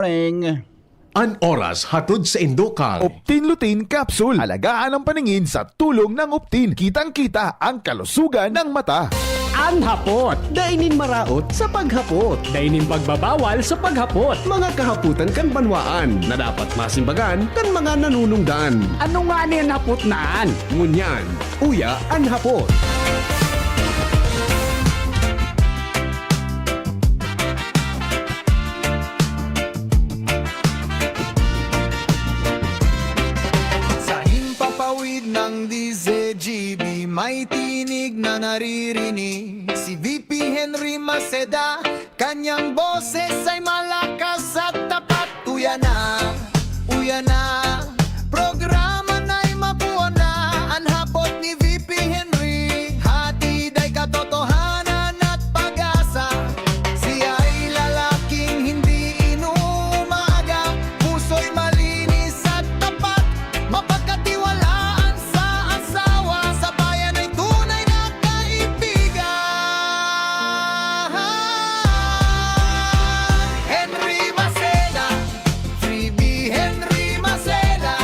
Morning. An oras hatod sa Indokal. Optin Lutein Capsule. Alagaan ang paningin sa tulong ng Optin. Kitang-kita ang kalusugan ng mata. Ang hapot. Dainin maraot sa paghapot. Dainin pagbabawal sa paghapot. Mga kahaputan kan banwaan na dapat masimbagan kan mga nanunungdan. Ano nga niyan hapot naan? Ngunyan, uya an hapot. Sa himpapawid ng DZGB, may tinig na naririnig. Si VP Henry Maceda, kanyang boses ay malakas at tapat. Uya na, programa na'y mabuo na. Ang hapot ni VP Henry, hatid ay katotohanan at pag-asa. Siya ay lalaking hindi inuumaga, puso'y malinis at tapat, mapagkatiwalaan sa asawa, sa bayan ay tunay na kaibigan. Henry Maceda, Freebie Henry Maceda,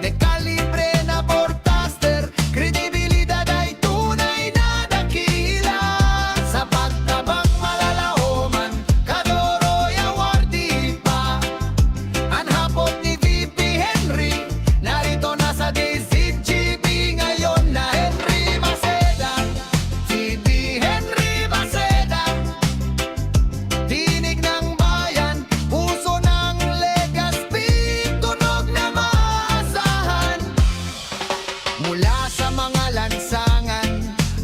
de calibre na broadcaster, kredibilidad ay tunay na dakila. Sa pagtabang malalaoman, kadoroy awardee pa. Ang hapot ni VP Henry, narito na sa DZGB ngayon na Henry Maceda. VP Henry Maceda, tinig ng bayan, puso ng Legazpi, tunog na maasahan. Mula sa mga lansangan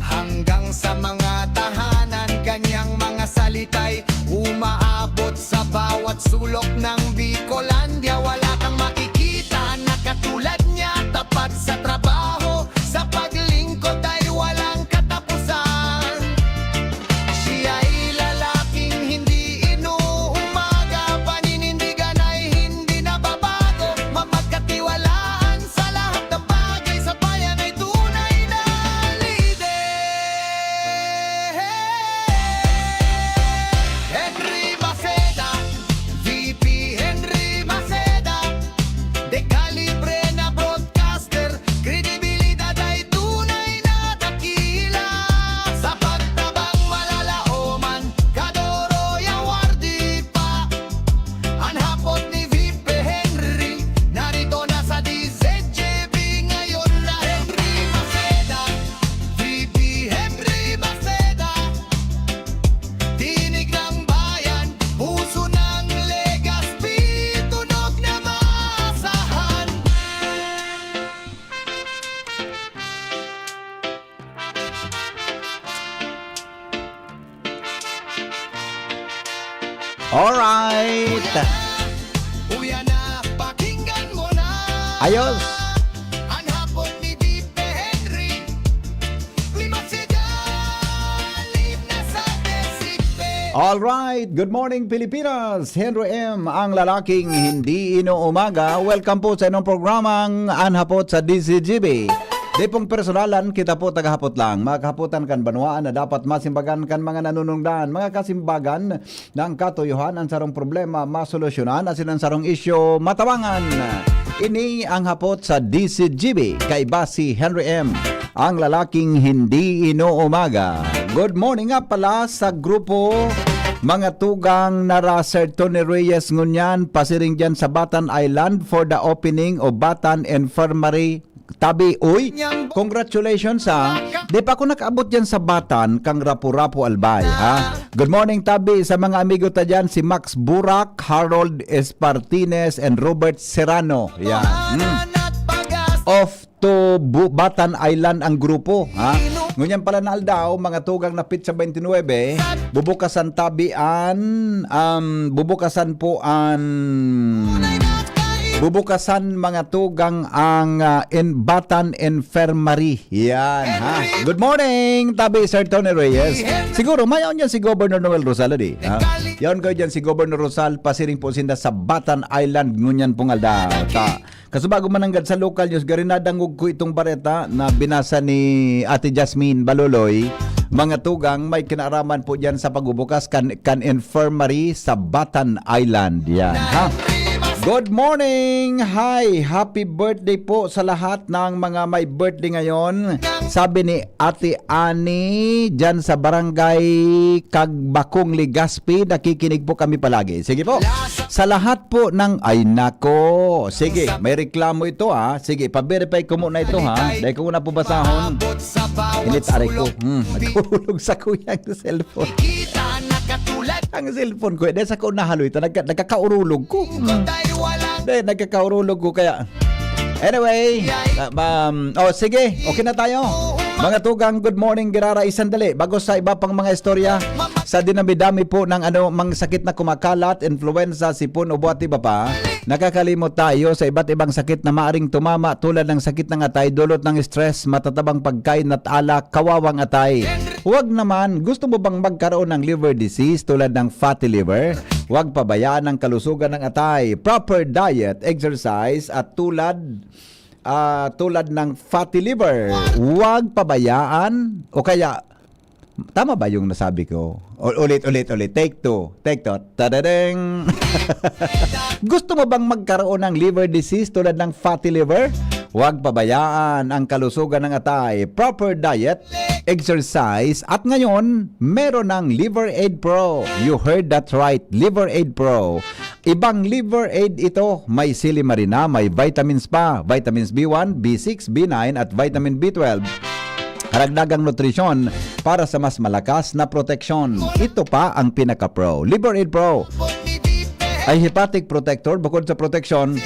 hanggang sa mga tahanan, kanyang mga salita'y umaabot sa bawat sulok ng Bicolandia. Wala kang makikita na katulad niya, tapat sa trabaho, sa paglingkod ay walang katapusan. Siya ay lalaking hindi inuumaga, paninindigan ay hindi nababago, mamagkatiwalaan sa lahat ng bagay, sa bayan ay tunay na lider. Henry Maceda, VP Henry Maceda, de calibre na broadcaster, kredibilidad ay tunay na dakila. Sa pagtabang malalaoman, kadoroy awardee pa. Ang hapot ni VP Henry, narito na sa DZGB ngayon na Henry Maceda, VP Henry Maceda, tinig ng bayan, puso ng Legazpi, tunog na maasahan. Alright. Uya na, pakinggan mo na. Ayos. Ang hapon ni VP Henry, Maceda, live na sa desipe. Alright. Good morning, Pilipinas. Henry M., ang lalaking hindi inuumaga. Welcome po sa inyong programang Anhapot sa DZGB. Di pong personalan, kita po tagahapot lang. Mga kahapotan kan banwaan na dapat masimbagan kan mga nanunungdan. Mga kasimbagan ng katuyuhan ang sarong problema masolusyonan asin ang sarong isyo matawangan. Ini ang hapot sa DCGB kay Basi Henry M., ang lalaking hindi inuumaga. Good morning nga pala sa grupo mga tugang nara Sir Tony Reyes ngunyan pasiring dyan sa Batan Island for the opening of Batan Infirmary Tabi. Uy, congratulations ha. Di pa ako nakaabot dyan sa Batan kang Rapu-Rapu Albay ha. Good morning Tabi sa mga amigo ta dyan, si Max Burak, Harold Espartines and Robert Serrano. Yan. Off to Batan Island ang grupo ha. Ngunyan pala na aldaw mga tugang na pit sa 29 bubukasan tabian bubukasan po ang bubukasan mga tugang ang Batan Infirmary. Yan ha. Good morning Tabi Sir Tony Reyes. Siguro mayaon yan si Governor Noel Rosal di ha. Yaon kayo dyan si Governor Rosal pasiring po sinda sa Batan Island ngunyan pong aldaw ta. Kasubago mananggad sa local news, garinadangog ko itong bareta na binasa ni Ate Jasmine Baloloy mga tugang may kinaraman po dyan sa pagbubukas kan infirmary sa Batan Island. Yan, ha? Good morning! Hi! Happy birthday po sa lahat ng mga may birthday ngayon. Sabi ni Ate Ani dyan sa Barangay Kagbakong, Legazpi, nakikinig po kami palagi. Sige po. Sa lahat po ng ay nako. Sige, may reklamo ito ha. Sige, pa-verify ko muna ito ha. Dahil ko muna po basahon. Abot sa bawat Init-aray ko. sulok. Nagkulog sa kuya ang cellphone. Kita na katulad Ang cellphone ko, dahil sa ko nahaloy ito, nagkakaurulog ko. tayo walang Dahil nagkakaurulog ko kaya. Anyway, sige, okay na tayo. Mga tugang, good morning, Girara. Isandali, bago sa iba pang mga istorya, sa dinami-dami po ng mga sakit na kumakalat, influenza, sipon, ubo at iba pa, nakakalimot tayo sa iba't ibang sakit na maaring tumama tulad ng sakit ng atay, dulot ng stress, matatabang pagkain at alak, kawawang atay. Huwag naman, gusto mo bang magkaroon ng liver disease tulad ng fatty liver? Huwag pabayaan ang kalusugan ng atay. Proper diet, exercise at tulad ng fatty liver. Huwag pabayaan o kaya tama ba yung nasabi ko? Ulit. Take two. Tadadeng. Gusto mo bang magkaroon ng liver disease tulad ng fatty liver? Huwag pabayaan ang kalusugan ng atay. Proper diet, exercise, at ngayon, meron ng Liver Aid Pro. You heard that right, Liver Aid Pro. Ibang Liver Aid ito, may silimarina, may vitamins pa, vitamins B1, B6, B9, at vitamin B12. Karagdagang nutrisyon para sa mas malakas na proteksyon. Ito pa ang pinaka-pro. Liver Aid Pro ay hepatic protector. Bukod sa proteksyon,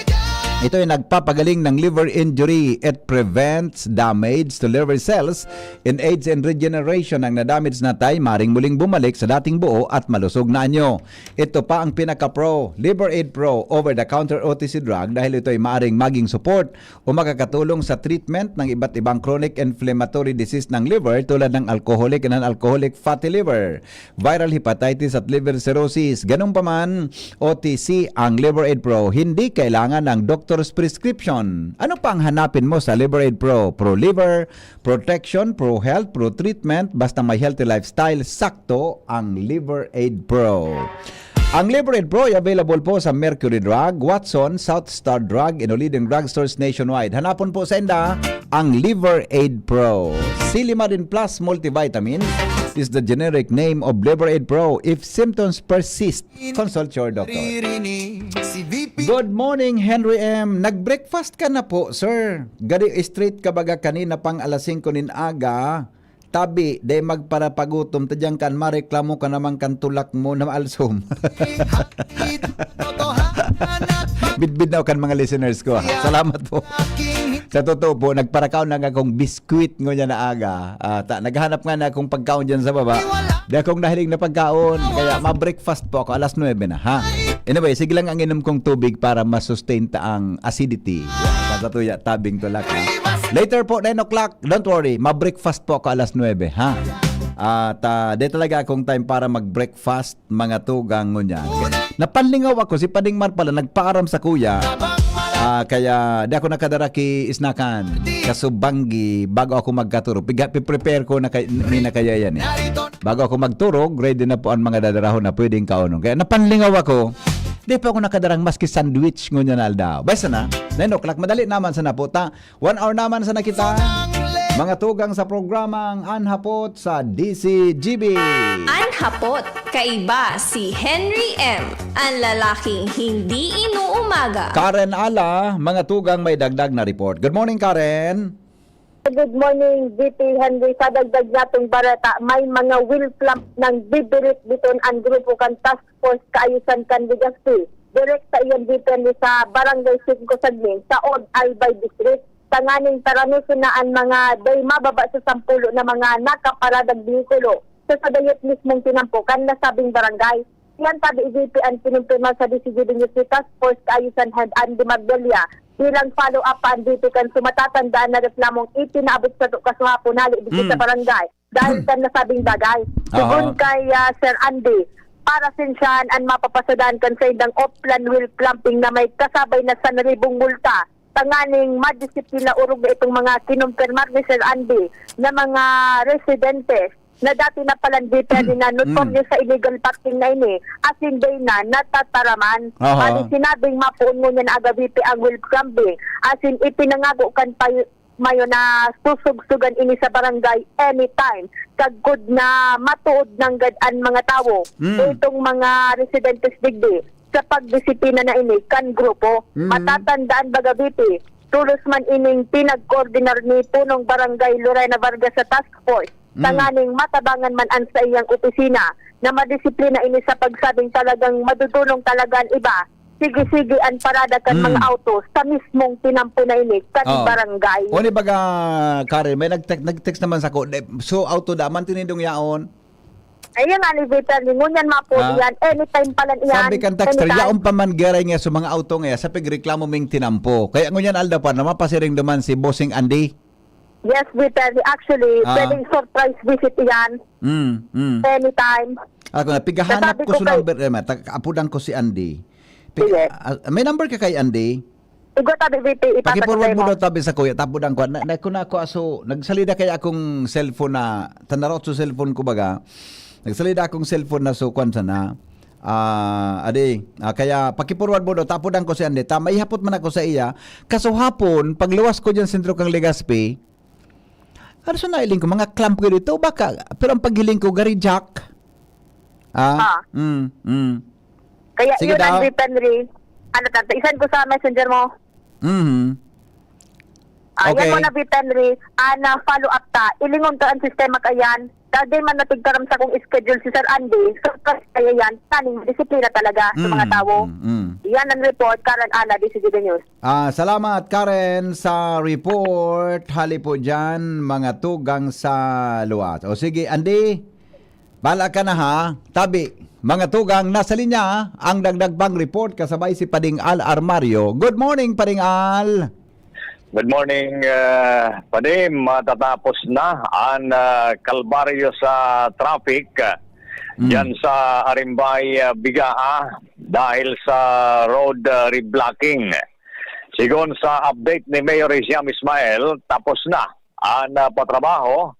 ito ay nagpapagaling ng liver injury. It prevents damage to liver cells and aids in regeneration. Ang na-damage na tayo maring muling bumalik sa dating buo at malusog na anyo. Ito pa ang pinaka-pro, Liver Aid Pro, over-the-counter OTC drug dahil ito ay maaring maging support o makakatulong sa treatment ng iba't ibang chronic inflammatory disease ng liver tulad ng alcoholic and non-alcoholic fatty liver, viral hepatitis at liver cirrhosis. Ganun pa man, OTC ang Liver Aid Pro. Hindi kailangan ng doctor's prescription. Ano pa ang hanapin mo sa Liver Aid Pro? Pro liver, protection, pro health, pro treatment, basta may healthy lifestyle, sakto ang Liver Aid Pro. Ang Liver Aid Pro ay available po sa Mercury Drug, Watson, South Star Drug, and leading drugstores nationwide. Hanapon po sa inda ang Liver Aid Pro. Silimarin Plus Multivitamin is the generic name of Liver Aid Pro. If symptoms persist, consult your doctor. ririnig si VP. Good morning, Henry M. Nag-breakfast ka na po, sir. Gadi straight ka baga kanina pang alas 5 nin aga. Tabi, day magparapagutom. Tadyang kan mareklamo ka naman kan tulak mo na alsom. Hatid, totohanan at Bidbid na kan mga listeners ko. Salamat po. aking Sa totoo po, nagparakaon na akong biskwit ngo na aga. Naghanap nga na akong pagkaon dyan sa baba. Di akong nahiling na pagkaon. Kaya ma-breakfast po ako. Alas 9 na, ha? Anyway, sige lang ang inom kong tubig para masustain ta ang acidity. Katatuya, tabing tulak, ha? Later po, 9 o'clock. Don't worry, ma-breakfast po ako alas 9, ha? At di talaga akong time para mag-breakfast, mga tugang ngunyan. Napanlingaw ako, si Padingmar pala, nagpaaram sa kuya. Kaya di ako nakadara ki isnakan kasubanggi bago ako magkaturog. Prepare ko na kaya yan eh. Bago ako magturog, ready na po ang mga dadarahon na pwedeng kaunong. Kaya napanlingaw ako, di pa ako nakadarang maski sandwich ngunyan aldaw. Basta na, 9 o'clock, madali naman sa naputa. 1 hour naman sa nakita. Mga tugang sa programang Anhapot sa DCGB. Anhapot, kaiba si Henry M. Ang lalaking hindi inuumaga. Karen Ala, mga tugang may dagdag na report. Good morning, Karen. Good morning, VP Henry. Sa dagdag natong barata, may mga wheel clamp ng bibirit biton ang grupo kan task force kaayusan kan Legazpi. Direct sa iyan VP Henry sa Barangay 5 Sagning sa Od Albay District. Tanganing taranusunaan mga day mababa sa 10 na mga nakaparadang bihikulo sa sadayot mismong tinampo kan nasabing barangay. Yan tabi VP ang pinumpirma sa DCGB News Task Force kaayusan Head Andy Magdelia bilang follow-up dito kan sumatatandaan na reklamong itinaabot sa kasuhapon hali dito sa barangay dahil kan nasabing bagay. Sigun kay Sir Andy, para sinsyan ang mapapasadaan kan sa indang off-plan wheel clamping na may kasabay na 1,000 multa. Tanganing madisiplina urog na itong mga kinumpirmar ni Sir Andy na mga residentes na dati na palang VP na notorious sa illegal parking na ini. As in day na natataraman. Aha. Ani sinabing mapuon mo niya na aga VP ang will crumbling. As in ipinangako kan pa mayo na susugsugan ini sa barangay anytime kagod na matuod ng gadan mga tao itong mga residentes digdi sa pagdisiplina na ini kan grupo matatandaan baga BP tulos man ining pinag-coordinar ni punong barangay Lorena Vargas sa task force tanganing matabangan man an sa iyang opisina na madisiplina ini sa pagsabing talagang madudulong talaga ang iba sige-sige ang parada kan mga auto sa mismong tinampo na ini kan barangay. O ni baga, Karen, may nag-text naman sa ko. So, auto daman tinindong yaon. Ayun nga ni Victor, ngunyan mapo yan. Anytime palan yan. Sabi kan texter, yaon pa man geray nga sa mga auto nga sa pagreklamo ming tinampo. Kaya ngunyan alda pa, namapasiring naman si Bossing Andy. Yes, Victor. Actually, pwedeng surprise visit yan. Anytime. Ako na, pigahanap Nasabi ko ko sa number, apudan ko si Andy. Sige. May number ka kay Andy? Igo tabi VP, Paki-forward ipapatay mo mo. daw tabi sa kuya, tapod ang kuha. Na ako aso, nagsalida kaya akong cellphone na, tanarot sa cellphone ko baga, nagsalida akong cellphone na sukuan sana. Kaya paki-forward mo daw, tapod ang ko si Andy. Maihapot man ako sa iya. Kaso hapon, pagluwas ko dyan sentro kang Legazpi, ano sa nailing ko, mga clamp ko dito, baka, pero ang paghiling ko, gari jack. Kaya Sige yun daw. ang VP Henry. Ano tanto, isan ko sa messenger mo. Okay. Yan mo na VP Henry. Na follow up ta. Ilingon ka ang sistema kayan. Dahil man natigkaram sa kong schedule si Sir Andy. So, kaya yan, taning disiplina talaga sa mga tao. Yan ang report, Karen Ana, DCGB News. Salamat Karen sa report. Hali po dyan, mga tugang sa luwas. O sige, Andy, bala ka na ha. Tabi, mga tugang, nasa linya ang dagdag pang report kasabay si Pading Al Armario. Good morning, Pading Al. Good morning, Padim. Matatapos na ang kalbaryo sa traffic dyan sa Arimbay, Bigaa dahil sa road reblocking. Sigon sa update ni Mayor Isiam Ismail, tapos na ang patrabaho.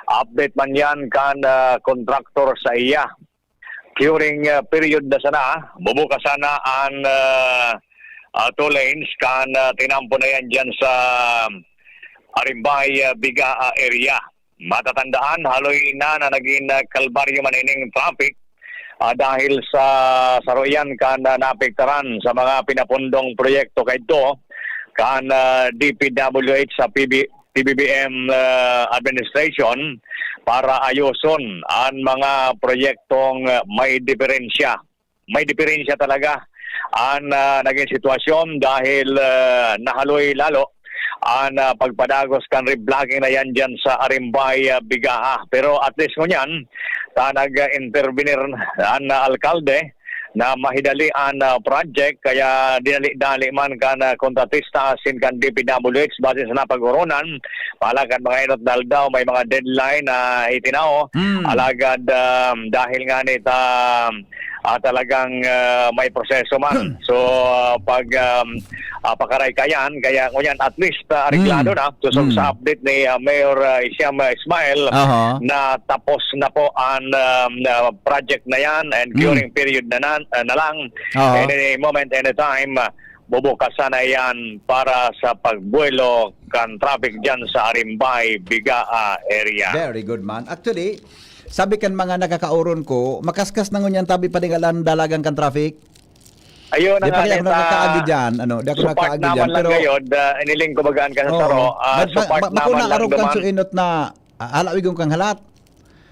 Update man yan kan kontraktor sa iya. Curing period na sana, bubuka sana ang 2 lanes kan tinampo na yan dyan sa Arimbay, Bigaa area. Matatandaan, haloy na naging kalbaryo manining traffic dahil sa saroyan kan napektaran sa mga pinapundong proyekto kay ito kan DPWH sa PBBM administration para ayuson ang mga proyektong may diferensya. May diferensya talaga ang naging sitwasyon dahil nahaloy lalo ang pagpadagos kan reblocking na yan dyan sa Arimbay, Bigaa. Pero at least ngunyan, nag-intervenir ang alkalde na mahidali ang project kaya dinali-dali man kan kontratista sin kan DPWH base sa napag-urunan palakan mga inot daw may mga deadline na itinao alagad dahil nga nita talagang may proseso man so pag pakaray kayan kaya ngunyan at least areglado na so sa update ni Mayor Isiam Ismail na tapos na po ang project na yan and curing period na lang any moment, anytime bubukasan na yan para sa pagbuelo kan traffic dyan sa Arimbay, Bigaa area. Very good man. Actually, sabi kan mga nakakauron ko, makaskas na ngunyan tabi paningalan dalagang kan traffic. Ayun Di na pa nga ako nakakaagi dyan. Di ako nakakaagi dyan. Pero iniling ko bagaan ka sa saro. Support naman lang kan duman. suinot na halawigong kang halat.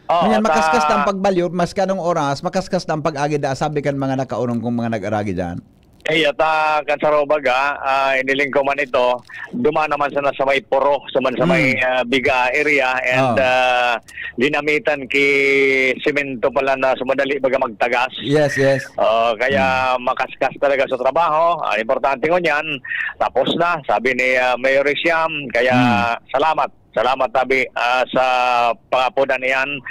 Ngayon, makaskas na ang pagbalyo, mas kanong oras, makaskas na ang pag-agi da, sabi kan mga nakaurong kong mga nag-aragi dyan. Kan sa Robaga, iniling ko man ito, dumaan naman sana sa may Poro, sa may Biga area, and dinamitan ki simento pala na sumadali baga magtagas. Yes. Kaya makaskas talaga sa trabaho. Importante ko niyan, tapos na, sabi ni Mayor Isiam, kaya salamat Salamat tabi sa pangapunan niyan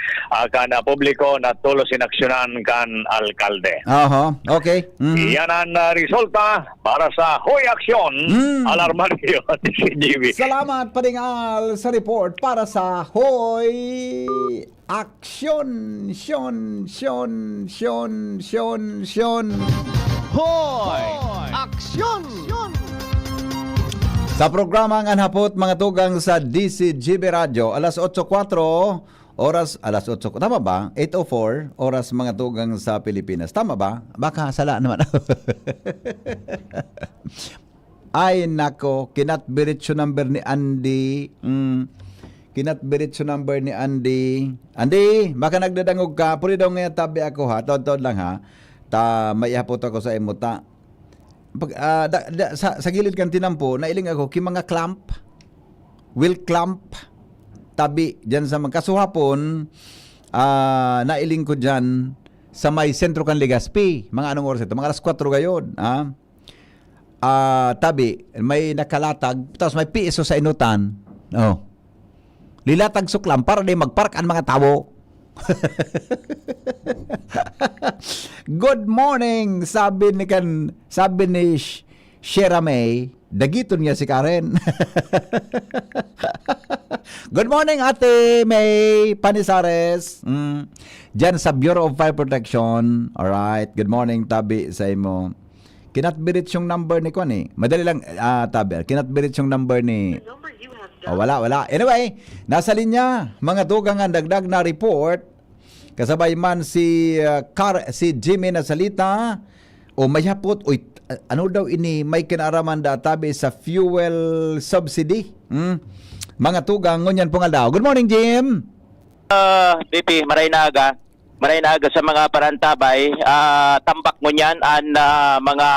kan publiko na tulos inaksyonan kan alkalde. Okay. Iyan ang resulta para sa Hoy Aksyon Alarmaryo si GB. Salamat Padingal sa report para sa Hoy Aksyon. Hoy! Aksyon! Sa programang Anhapot mga tugang sa DCGB Radio, alas 8:04 oras, alas 8, tama ba? 8:04 oras mga tugang sa Pilipinas. Tama ba? Baka sala naman. Ay nako, kinatbiritso number ni Andy. Kinatbiritso number ni Andy. Andy, baka nagdadangog ka. Puri daw ngayon tabi ako ha. Tod lang ha. May ihapot ako sa imuta. Sa gilid kan tinampo, nailing ako mga clamp, wheel clamp, tabi dyan sa mga kasuhapon, nailing ko dyan sa may sentro kan Legazpi. Mga anong oras ito? Mga alas 4 gayon. Tabi, may nakalatag, tapos may piso sa inutan. Lilatag suklam para di magpark ang mga tao. Good morning, sabi ni Shera May, dagiton niya si Karen. Good morning Ate May Panisares. Diyan sa Bureau of Fire Protection. Alright, good morning tabi sa imo. Kinatbirit yung number ni Kwani. Madali lang tabi. Kinatbirit yung number ni wala. Anyway, nasa linya, mga tugang ang dagdag na report. Kasabay man si Jimmy na salita o mayhapot ano daw ini may kinaraman tabi sa fuel subsidy. Mga tugang ngunyan po nga daw. Good morning, Jim. BP, maray na aga sa mga parantabay. Tambak ngunyan ang mga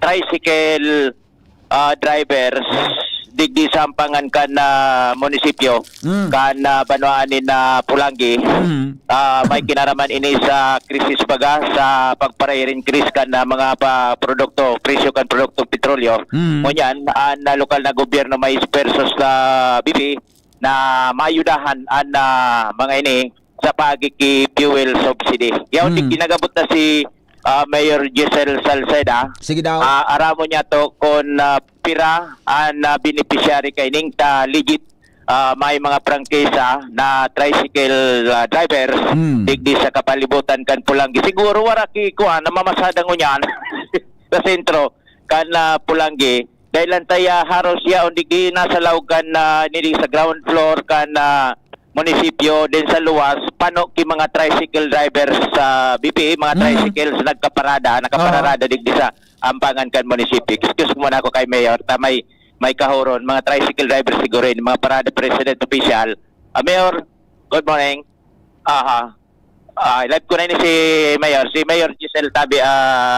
tricycle drivers digdi sampangan kan munisipyo kan banwaanin na Pulangi. May kinaraman ini sa krisis baga sa pagpare-increase kan mga produkto, presyo kan produkto petrolyo. Ngunyan ang lokal na gobyerno may ispersos sa BP na mayudahan ang mga ini sa pagiki fuel subsidy. Yaw di kinagabot na si Mayor Giselle Salceda. Sige daw. Aramo niya to kon pira ang beneficiary kay ning ta legit may mga prangkisa na tricycle drivers digdi sa kapalibutan kan Pulangi. Siguro wala kuha na mamasada ngunyan sa sentro kan Pulangi. Dahil lang tayo haros ya digdi nasa lawgan nili sa ground floor kan munisipyo din sa luwas pano ki mga tricycle drivers sa BP, mga tricycles nakaparada digdi sa ampangan kan munisipyo. Excuse mo na ako kay Mayor, may kahoron mga tricycle drivers siguro yun, mga parada president official. Mayor, good morning. Live ko na ni si Mayor Giselle Tabi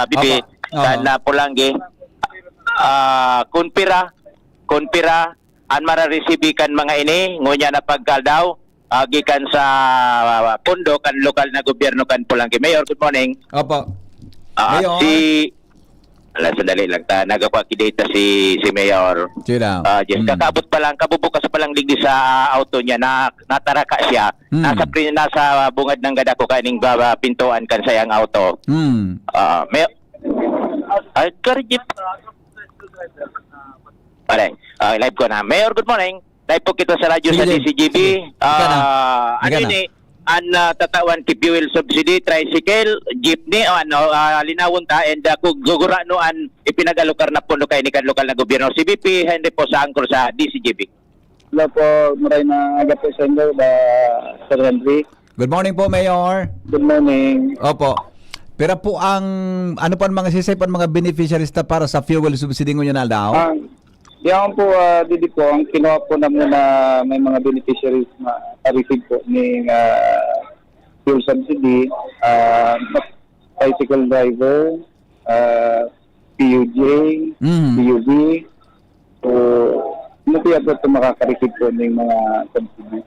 BP sa Pulangi. Kunpira an marareceive kan mga ini ngunya na pagkaldaw gikan sa pundo kan lokal na gobyerno kan Pulangi. Mayor, good morning. Opo. Mayor. Sandali lang nagapakidata si Mayor. Kakabot pa lang, kabubukas pa lang digdi sa auto niya na nataraka siya. Nasa bungad ng gada ko kaning pintuan kan sayang auto. Mayor. Karjip. Live ko na. Mayor, good morning. Live po kita sa radyo sa DCGB. Ang tatawan ki fuel subsidy, tricycle, jeepney, linawon ta, and gugura no an ipinagalukar na puno kay ni kan lokal na gobyerno. Si BP, hindi po sa angkor sa DCGB. Hello po, maray na aga po sa inyo, Sir Henry. Good morning po, Mayor. Good morning. Opo. Pero po ano pa ang mga sisipan mga beneficiaries para sa fuel subsidy nyo na daw? Yan po, Didi po, ang kinuha po na muna may mga beneficiaries na receive po ng fuel subsidy, tricycle driver, PUJ, PUV. So, hindi po ito makaka-receive po ng mga subsidy.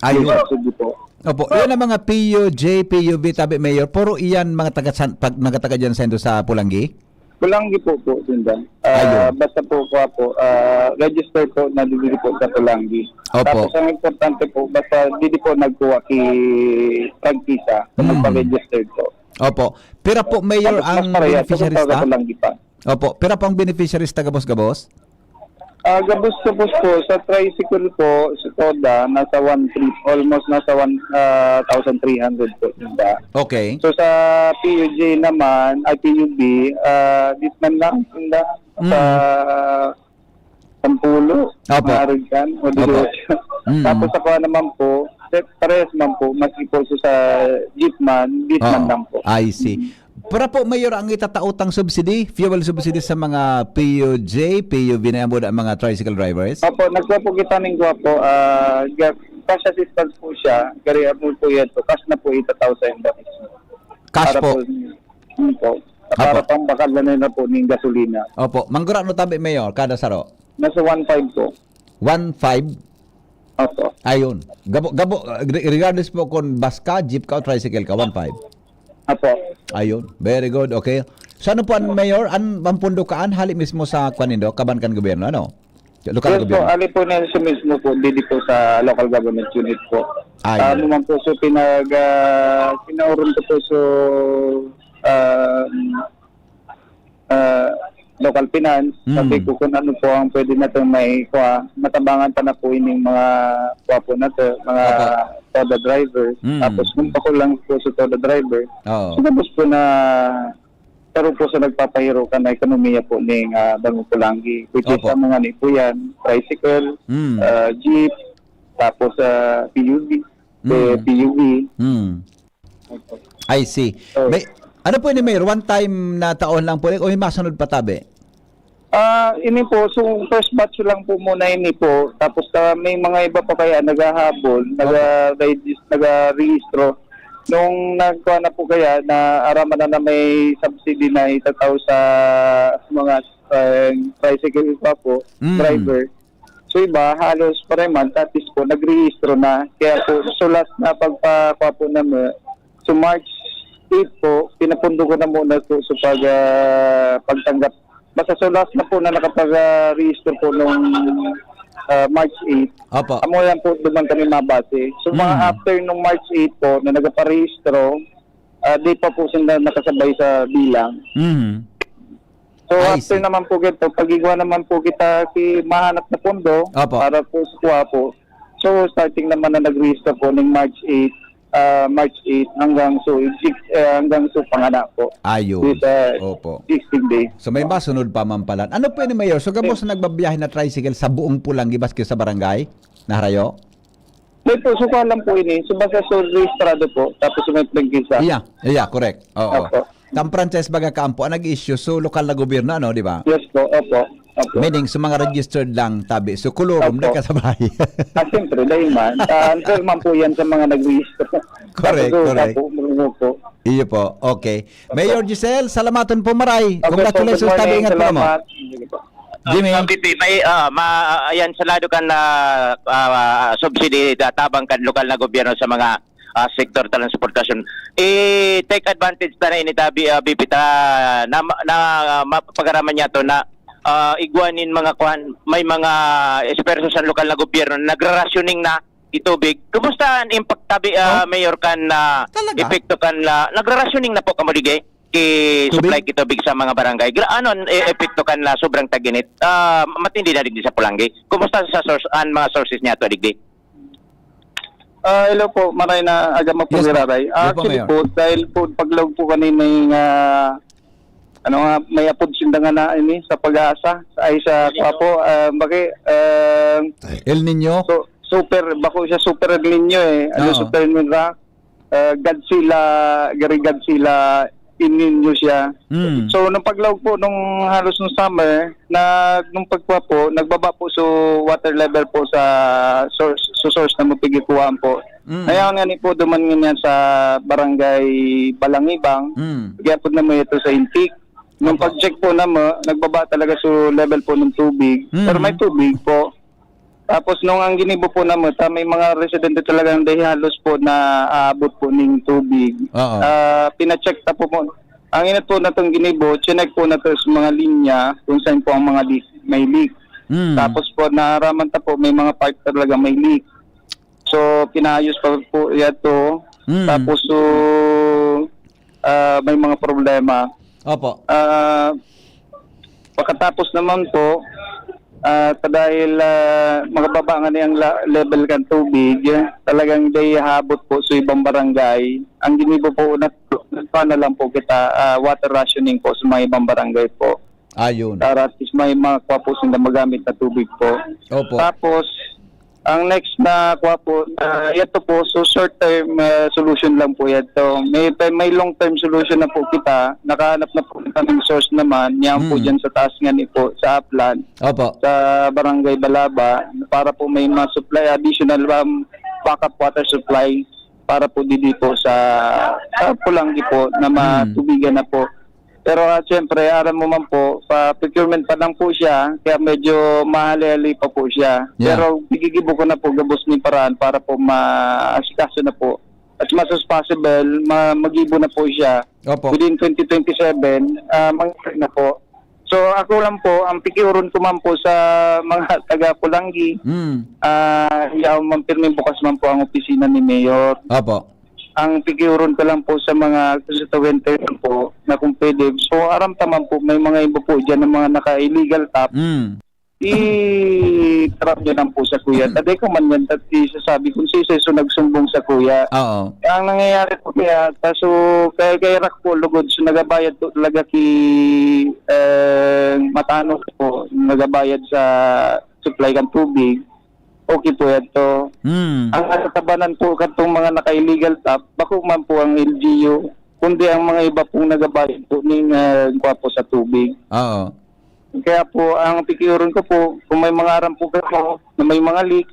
Subsidy po. Opo, yan ang mga PUJ, PUV, tabi Mayor, puro iyan mga taga dyan sa Pulangi? Bulanggi po sinda. Ayun. Basta po register po na dili po sa Bulanggi. Opo. Tapos ang importante po, basta dili po nagkuha ki prangkisa kung magpa-register po. Opo. Pira po, Mayor, Tapos ang mas pareha, beneficiaries sa ta? Bulanggi pa. Opo. Pira po ang beneficiaries ta, gabos-gabos? Gabos-gabos po, sa tricycle po, sa Toda, nasa 1,300, almost nasa 1,300 po sinda. Okay. So sa PUJ naman, ay PUB, this man lang sinda sa Pampulo, Opo. Marigan, o Opo. Tapos ako naman po, parehas man po, maski po sa jeepman, this man lang po. I see. Para po, Mayor, ang itatautang subsidy, fuel subsidy sa mga PUJ, PUV na ang mga tricycle drivers? Opo, nagkuha po kita ng po, cash assistance po siya, gari mo po yan po, cash na po 8,000 dollars. Cash Para po? Para pang bakal na po ng gasolina. Opo. Manggura no tabi, Mayor, kada saro? Nasa 1,500 po. 1.5? Opo. Ayun. Gabo, regardless po kung bus ka, jeep ka o tricycle ka, 1.5? Apo. Ayun. Very good. Okay. So ano po, Mayor, ang pampundukaan, hali mismo sa kwanindo, kabankan gobyerno, ano? Lokal Yes po, gobyerno. ali po na siya mismo po, dili po sa local government unit po. Ayun. Ano man po, so pinauron ko po so local finance. Sabi ko kung ano po ang pwede natin may matabangan pa na po ining mga po natin, mga Toda driver. Tapos kung pa ko lang po sa Toda driver, Oo. so tapos po na pero po sa nagpapahiro ka na ekonomiya po ng Bango Pulangi, which is Opo. ang mga po yan, tricycle, jeep, tapos PUV, PUV. I see. So, Ano po ni Mayor, one time na taon lang po o may masunod pa tabi? ini po, so first batch lang po muna ini po, tapos may mga iba pa kaya naghahabol, nag-rehistro. Nung nagkuha na po kaya na araman na may subsidy na itataw sa mga tricycle pa po, driver. So iba, halos pareman, tapos po, nag-rehistro na. Kaya po, so last na pagpakuha po namin, so March 8 po, pinapundo ko na muna po sa pagtanggap. Basta so last na po na nakapag-register po nung March 8. Opo. Amo yan po duman kami mabase. So mga after nung March 8 po na nagpa-rehistro, di pa po sila nakasabay sa bilang. So I after see. naman po kita, pag-igawa naman po kita mahanap na pondo Opo. para po sa kuha po. So starting naman na nag-register po ng March 8 hanggang so panganak po. Ayun. With Opo. 16 days. So may masunod pa mampalan. Ano po ni Mayor? So gabos na nagbabiyahe na tricycle sa buong Pulangi baski sa barangay? Naharayo? May po, suka lang po ini. So basta so registrado po, tapos may plangkisa. Yeah, correct. Oo. Opo. Tam franchise baga kampo ang nag-issue so lokal na gobyerno ano, di ba? Yes po, opo. Meaning sa mga registered lang tabi. So kulurum na Opo. kasabay. Siyempre, dahil man. Answer man po yan sa mga nag-register. Correct, Tapos, correct. po. Iyo po. Okay. Mayor Giselle, salamaton po maray. Okay, Congratulations po, good tabi morning. ingat po mo. Salamat. Sige po. Jimmy. BP, may ayan salado kan na subsidy tabang kan lokal na gobyerno sa mga sektor transportasyon. Take advantage ta na ini tabi BP ta na mapagaraman niya to na igwanin mga kuhan, may mga esperso sa lokal na gobyerno nagrarationing na itubig. Kumusta ang impact tabi Mayor kan na epekto kan nagrarationing na po kamodigay ki supply kitubig sa mga barangay. Ano epekto kan na sobrang taginit? Matindi na digdi sa Pulangi. Kumusta sa source mga sources niya to digdi? Hello po, maray na agama po Yes, po. Raray. Yes, po, Actually Mayor. po, dahil po paglog po kanina yung may apod sindangan na ini sa pag-asa ay sa po El Niño. so super bako siya super linyo ano Oo. super nila Godzilla ininyo siya. So nung paglawag po nung halos nung summer na nung pagkuha po nagbaba po so water level po sa source na mapigikuhaan po. Kaya nga ni po duman nga sa barangay Balangibang. Kaya po naman ito sa intake. Nung pag-check po naman, nagbaba talaga so level po ng tubig. Pero may tubig po. Tapos nung ang ginibo po naman, may mga residente talagang dahil halos po na aabot po ng tubig. Oo. Pina-check na po Ang inat po na itong ginibo, chinek po na ito sa mga linya kung saan po ang mga may leak. Tapos po, naaraman ta po, may mga pipe talaga may leak. So, pinayos pa po ito. Tapos, so, may mga problema. Opo. Pagkatapos naman po, dahil makababa nga na yung level kan tubig, talagang day habot po sa ibang barangay. Ang ginibo po na lang po kita water rationing po sa mga ibang barangay po. Ayun. Para at least may mga kwapos na magamit na tubig po. Opo. Tapos, ang next na kwapo, ito po, so short-term solution lang po ito. May long-term solution na po kita. Nakahanap na po kaming source naman. Yan po dyan sa taas nga po, sa Upland. Opo. Sa Barangay Balaba, para po may ma-supply, additional backup water supply para po dito po sa Pulangi po na matubigan na po. Pero siyempre, alam mo man po, procurement pa lang po siya, kaya medyo mahali-hali pa po siya. Yeah. Pero gigibo ko na po gabos ni paraan para po maasikaso na po. As much as possible, magibo na po siya. Opo. Within 2027, mangyari na po. So ako lang po, ang pikiuron ko man po sa mga taga-Pulangi, mampirmin bukas man po ang opisina ni Mayor. Opo. Ang pikiuron ko lang po sa mga constituente po na kung pwede. So aram taman po, may mga iba po dyan ng mga naka-illegal tap. I-trap nyo lang po sa kuya. Taday ko man yan, sasabi kung so nagsumbong sa kuya. Oo. Ang nangyayari po kaya, so kaya rak po lugod, so nagabayad po talaga Matano po, nagabayad sa supply ng tubig. Okay po ito. Ang natatabanan po katong mga naka-illegal tap, bako man po ang LGU, kundi ang mga iba pong nagabayad po ng kwapo sa tubig. Oo. Kaya po, ang pikiuron ko po, kung may mga aram po kayo na may mga leak,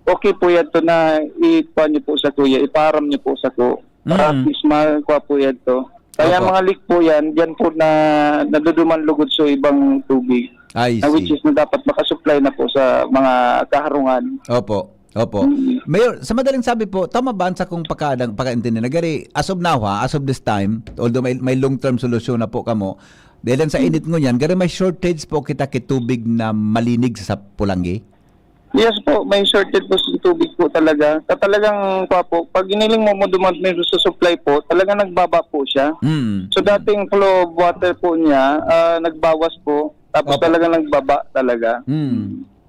okay po ito na iparam niyo po sa kuya, iparam niyo po sa ko. Para at least makuha po ito. Kaya mga leak po yan, dyan po na naduduman lugod sa ibang tubig. I Which see. is na dapat makasupply na po sa mga kaharungan. Opo. Opo. Mayor, sa madaling sabi po, tama ba sa kung pagkaintindi na gari, as of now as of this time, although may long-term solution na po kamo, dahil sa init ngo yan, gari may shortage po kita kitubig na malinig sa Pulangi? Yes po, may shortage po sa tubig po talaga. Talagang po, pag iniling mo dumant may sa supply po, talagang nagbaba po siya. So dating flow of water po niya, nagbawas po. Tapos talagang nagbaba talaga.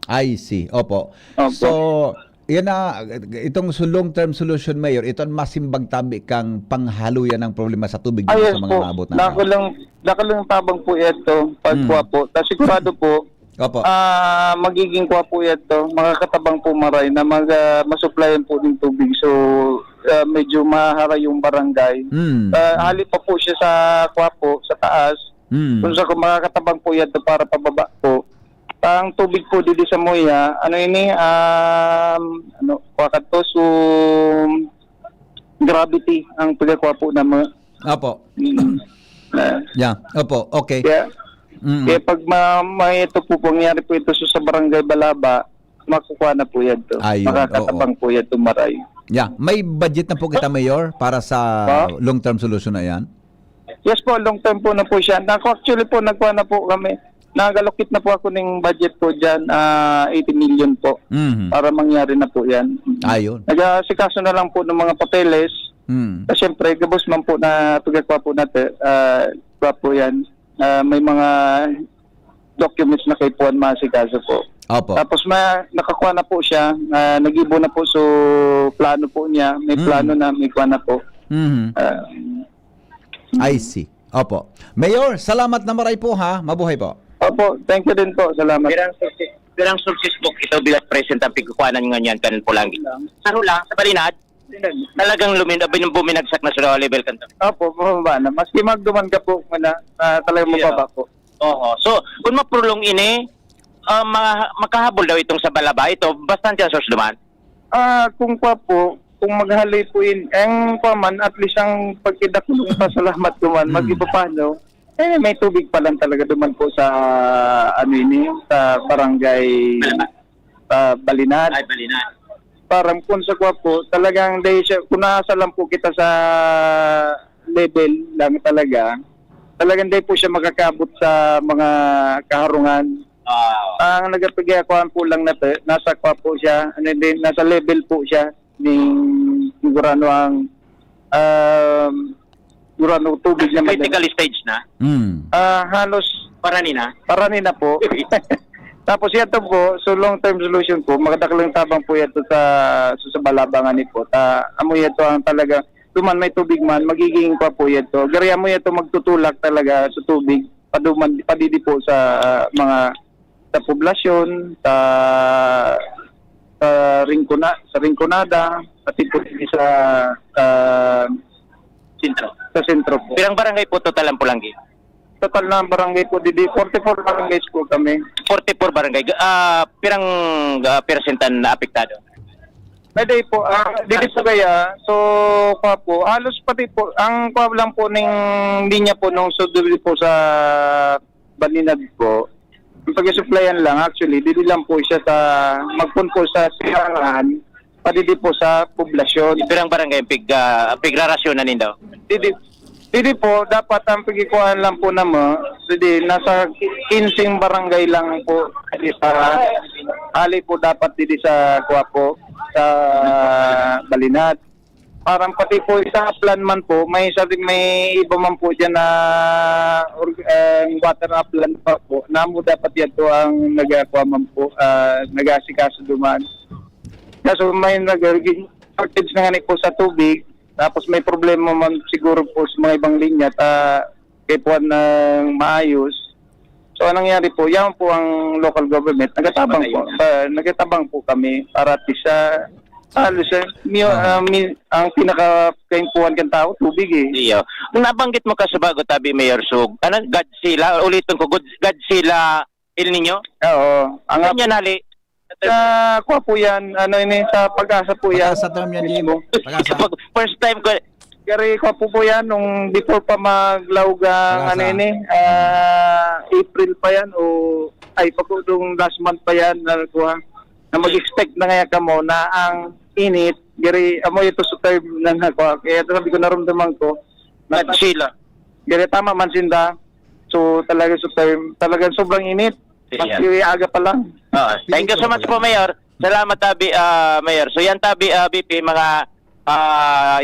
I see. Opo. So, yan na, itong long-term solution, Mayor, ito ang masimbag tabi kang panghaluyan ng problema sa tubig dito yes sa mga po. maabot na. Nakalang tabang po ito, pagkuha po. Tapos sigurado po, Opo. magiging kuha po ito, makakatabang po maray na masupplyan po ng tubig. So, medyo mahara yung barangay. Hali pa po siya sa kuha po, sa taas. Kung sa makakatabang po ito para pababa po. Ang tubig po dito sa Moya, so, gravity ang pagkakuha po naman. Opo. Yeah. Opo. Okay. Kaya pag may ito po, pangyari po ito sa Barangay Balaba, makukuha na po yan to. Ayun, Makakatabang po yan to maray. Yeah. May budget na po kita, Mayor, para sa long-term solution na yan? Yes po, long term po na po siya. Actually po, nagkuha na po kami. Nagalokit na po ako ng budget po dyan, 80 million po. Para mangyari na po yan. Ayun. Nagasikaso na lang po ng mga papeles. Siyempre, gabos man po na pagkakuha po natin, po yan. May mga documents na kay Puan masikaso po. Opo. Tapos nakakuha na po siya, nag-ibo na po so plano po niya. May plano na, may kuha na po. I see. Opo. Mayor, salamat na maray po ha. Mabuhay po. Opo, thank you din po. Salamat. Pirang success book ito bilang present ang pagkukuhanan nga niyan kanin Pulangi. Saro lang, sa Balinad, talagang buminagsak na sa level kanto. Opo, bumaba na. Maski magduman ka po muna, talagang mababa po. Oo. So, kung maprulong ini, makahabol daw itong sa Balaba, ito, bastante ang source duman. Kung pa po, kung maghali po ang paman, at least ang pagkidakulong pasalamat duman, mag-iba paano, may tubig pa lang talaga duman po sa, sa barangay Balinad. Ay, Balinad. Parang kung sa kwa po, talagang dahil siya, kung nasa lang po kita sa level lang talaga, talagang hindi po siya makakabot sa mga kaharungan. Ang nagapagakuan po lang na nasa kwa po siya, and then nasa level po siya ng sigurano ang sigurano tubig na Critical stage na. halos Parani na. po. Tapos yan po, so long-term solution po, makadaklang tabang po yan sa balabangan ni po. Amo yan ang talaga, tuman may tubig man, magiging pa po yan to. Gariya mo yan magtutulak talaga sa tubig, padidi po sa mga sa poblasyon, sa Rinconada, pati po sa Sintro. sentro po. Pirang barangay po total ang Pulangi? Total na barangay po, 44 barangays po kami. 44 barangay. Pirang persentan na apektado? Pwede po, dito po kaya, so kwa po, halos pati po, ang kwa lang po ng linya po nung suduli po sa Balinad po, ang pag-supplyan lang actually, dito lang po siya sa, magpun po sa sirangan, pati di po sa poblasyon. Pirang barangay pigrarasyon na nindo? Dito po, dapat ang pagkikuhan lang po naman, nasa 15 barangay lang po, hali po dapat dito sa kwa po, sa Balinad. Parang pati po sa plan man po, may iba man po dyan na water upland pa po. Namo dapat yan po ang nagakuha man po, nagasikaso duman. Kaso may shortage na nga po sa tubig, tapos may problema man siguro po sa mga ibang linya kay po ng maayos. So anong nangyari po, yan po ang local government, nagatabang po kami para at least halos ang pinaka-kainpuan kang tao, tubig eh. Iyo. Kung nabanggit mo ka sa bago tabi, Mayor Sug, Godzilla, ulitin ko, Godzilla El Nino? Oo. Ang Ganyan hali. kuha po yan, sa Pag-asa po yan. Pag-asa term yan, Jim. Pag-asa. First time ko, Gary, kuha po yan, nung before pa maglawga, Pag-asa. April pa yan, nung last month pa yan, na mag-expect na nga ka mo na ang init, Gary, amo ito sa term na nakuha. Kaya sabi ko, naramdaman ko, Godzilla. Gary, tama man sinda. So, talaga sa term, talagang sobrang init. Mas aga pa lang. Thank you so much po, Mayor. Salamat, tabi, Mayor. So yan, tabi, BP, mga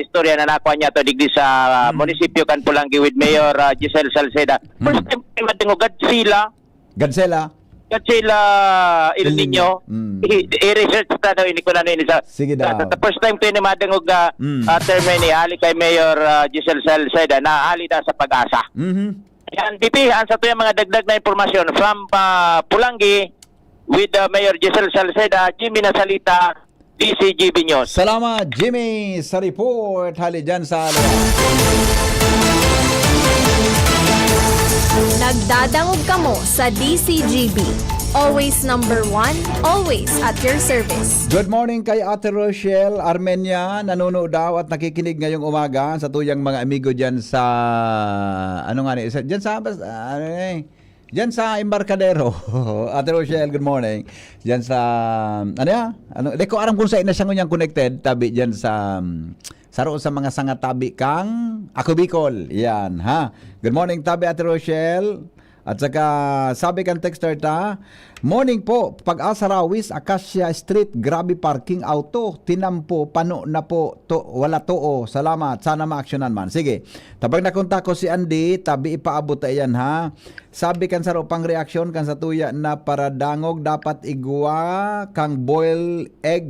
istorya na nakuha niya to digdi sa munisipyo kan Pulangi with Mayor Giselle Salceda. First time matingo Godzilla El Nino. I-research na daw ini ko na ini sa. Sige daw. The first time ko ni madengog term ni ali kay Mayor Giselle Salceda na ali da sa Pag-asa. Yan, BP, sa to yung mga dagdag na impormasyon from Pulangi with Mayor Giselle Salceda, Jimmy Nasalita, DCGB News. Salamat, Jimmy, sa report. Hali dyan sa Nagdadangog kamo sa DCGB. Always number one, always at your service. Good morning kay Ate Rochelle Armenia, nanonood daw at nakikinig ngayong umaga sa tuyang mga amigo dyan sa dyan sa Embarcadero. Ate Rochelle, good morning. Dyan sa di ko aram kung saan na siya ngunyang connected, tabi dyan sa saro sa mga sanga tabi kang Ako Bicol. Yan, ha. Good morning, tabi Ate Rochelle. At saka sabi kang texter morning po, Pag-asa Rawis, Acacia Street, grabe parking auto, tinampo, pano na po, wala to. Salamat, sana ma-actionan man. Sige, tabag nakunta ko si Andy, tabi ipaabot yan ha. Sabi kan saro pang reaksyon kan sa tuya na para dangog dapat igwa kang boil egg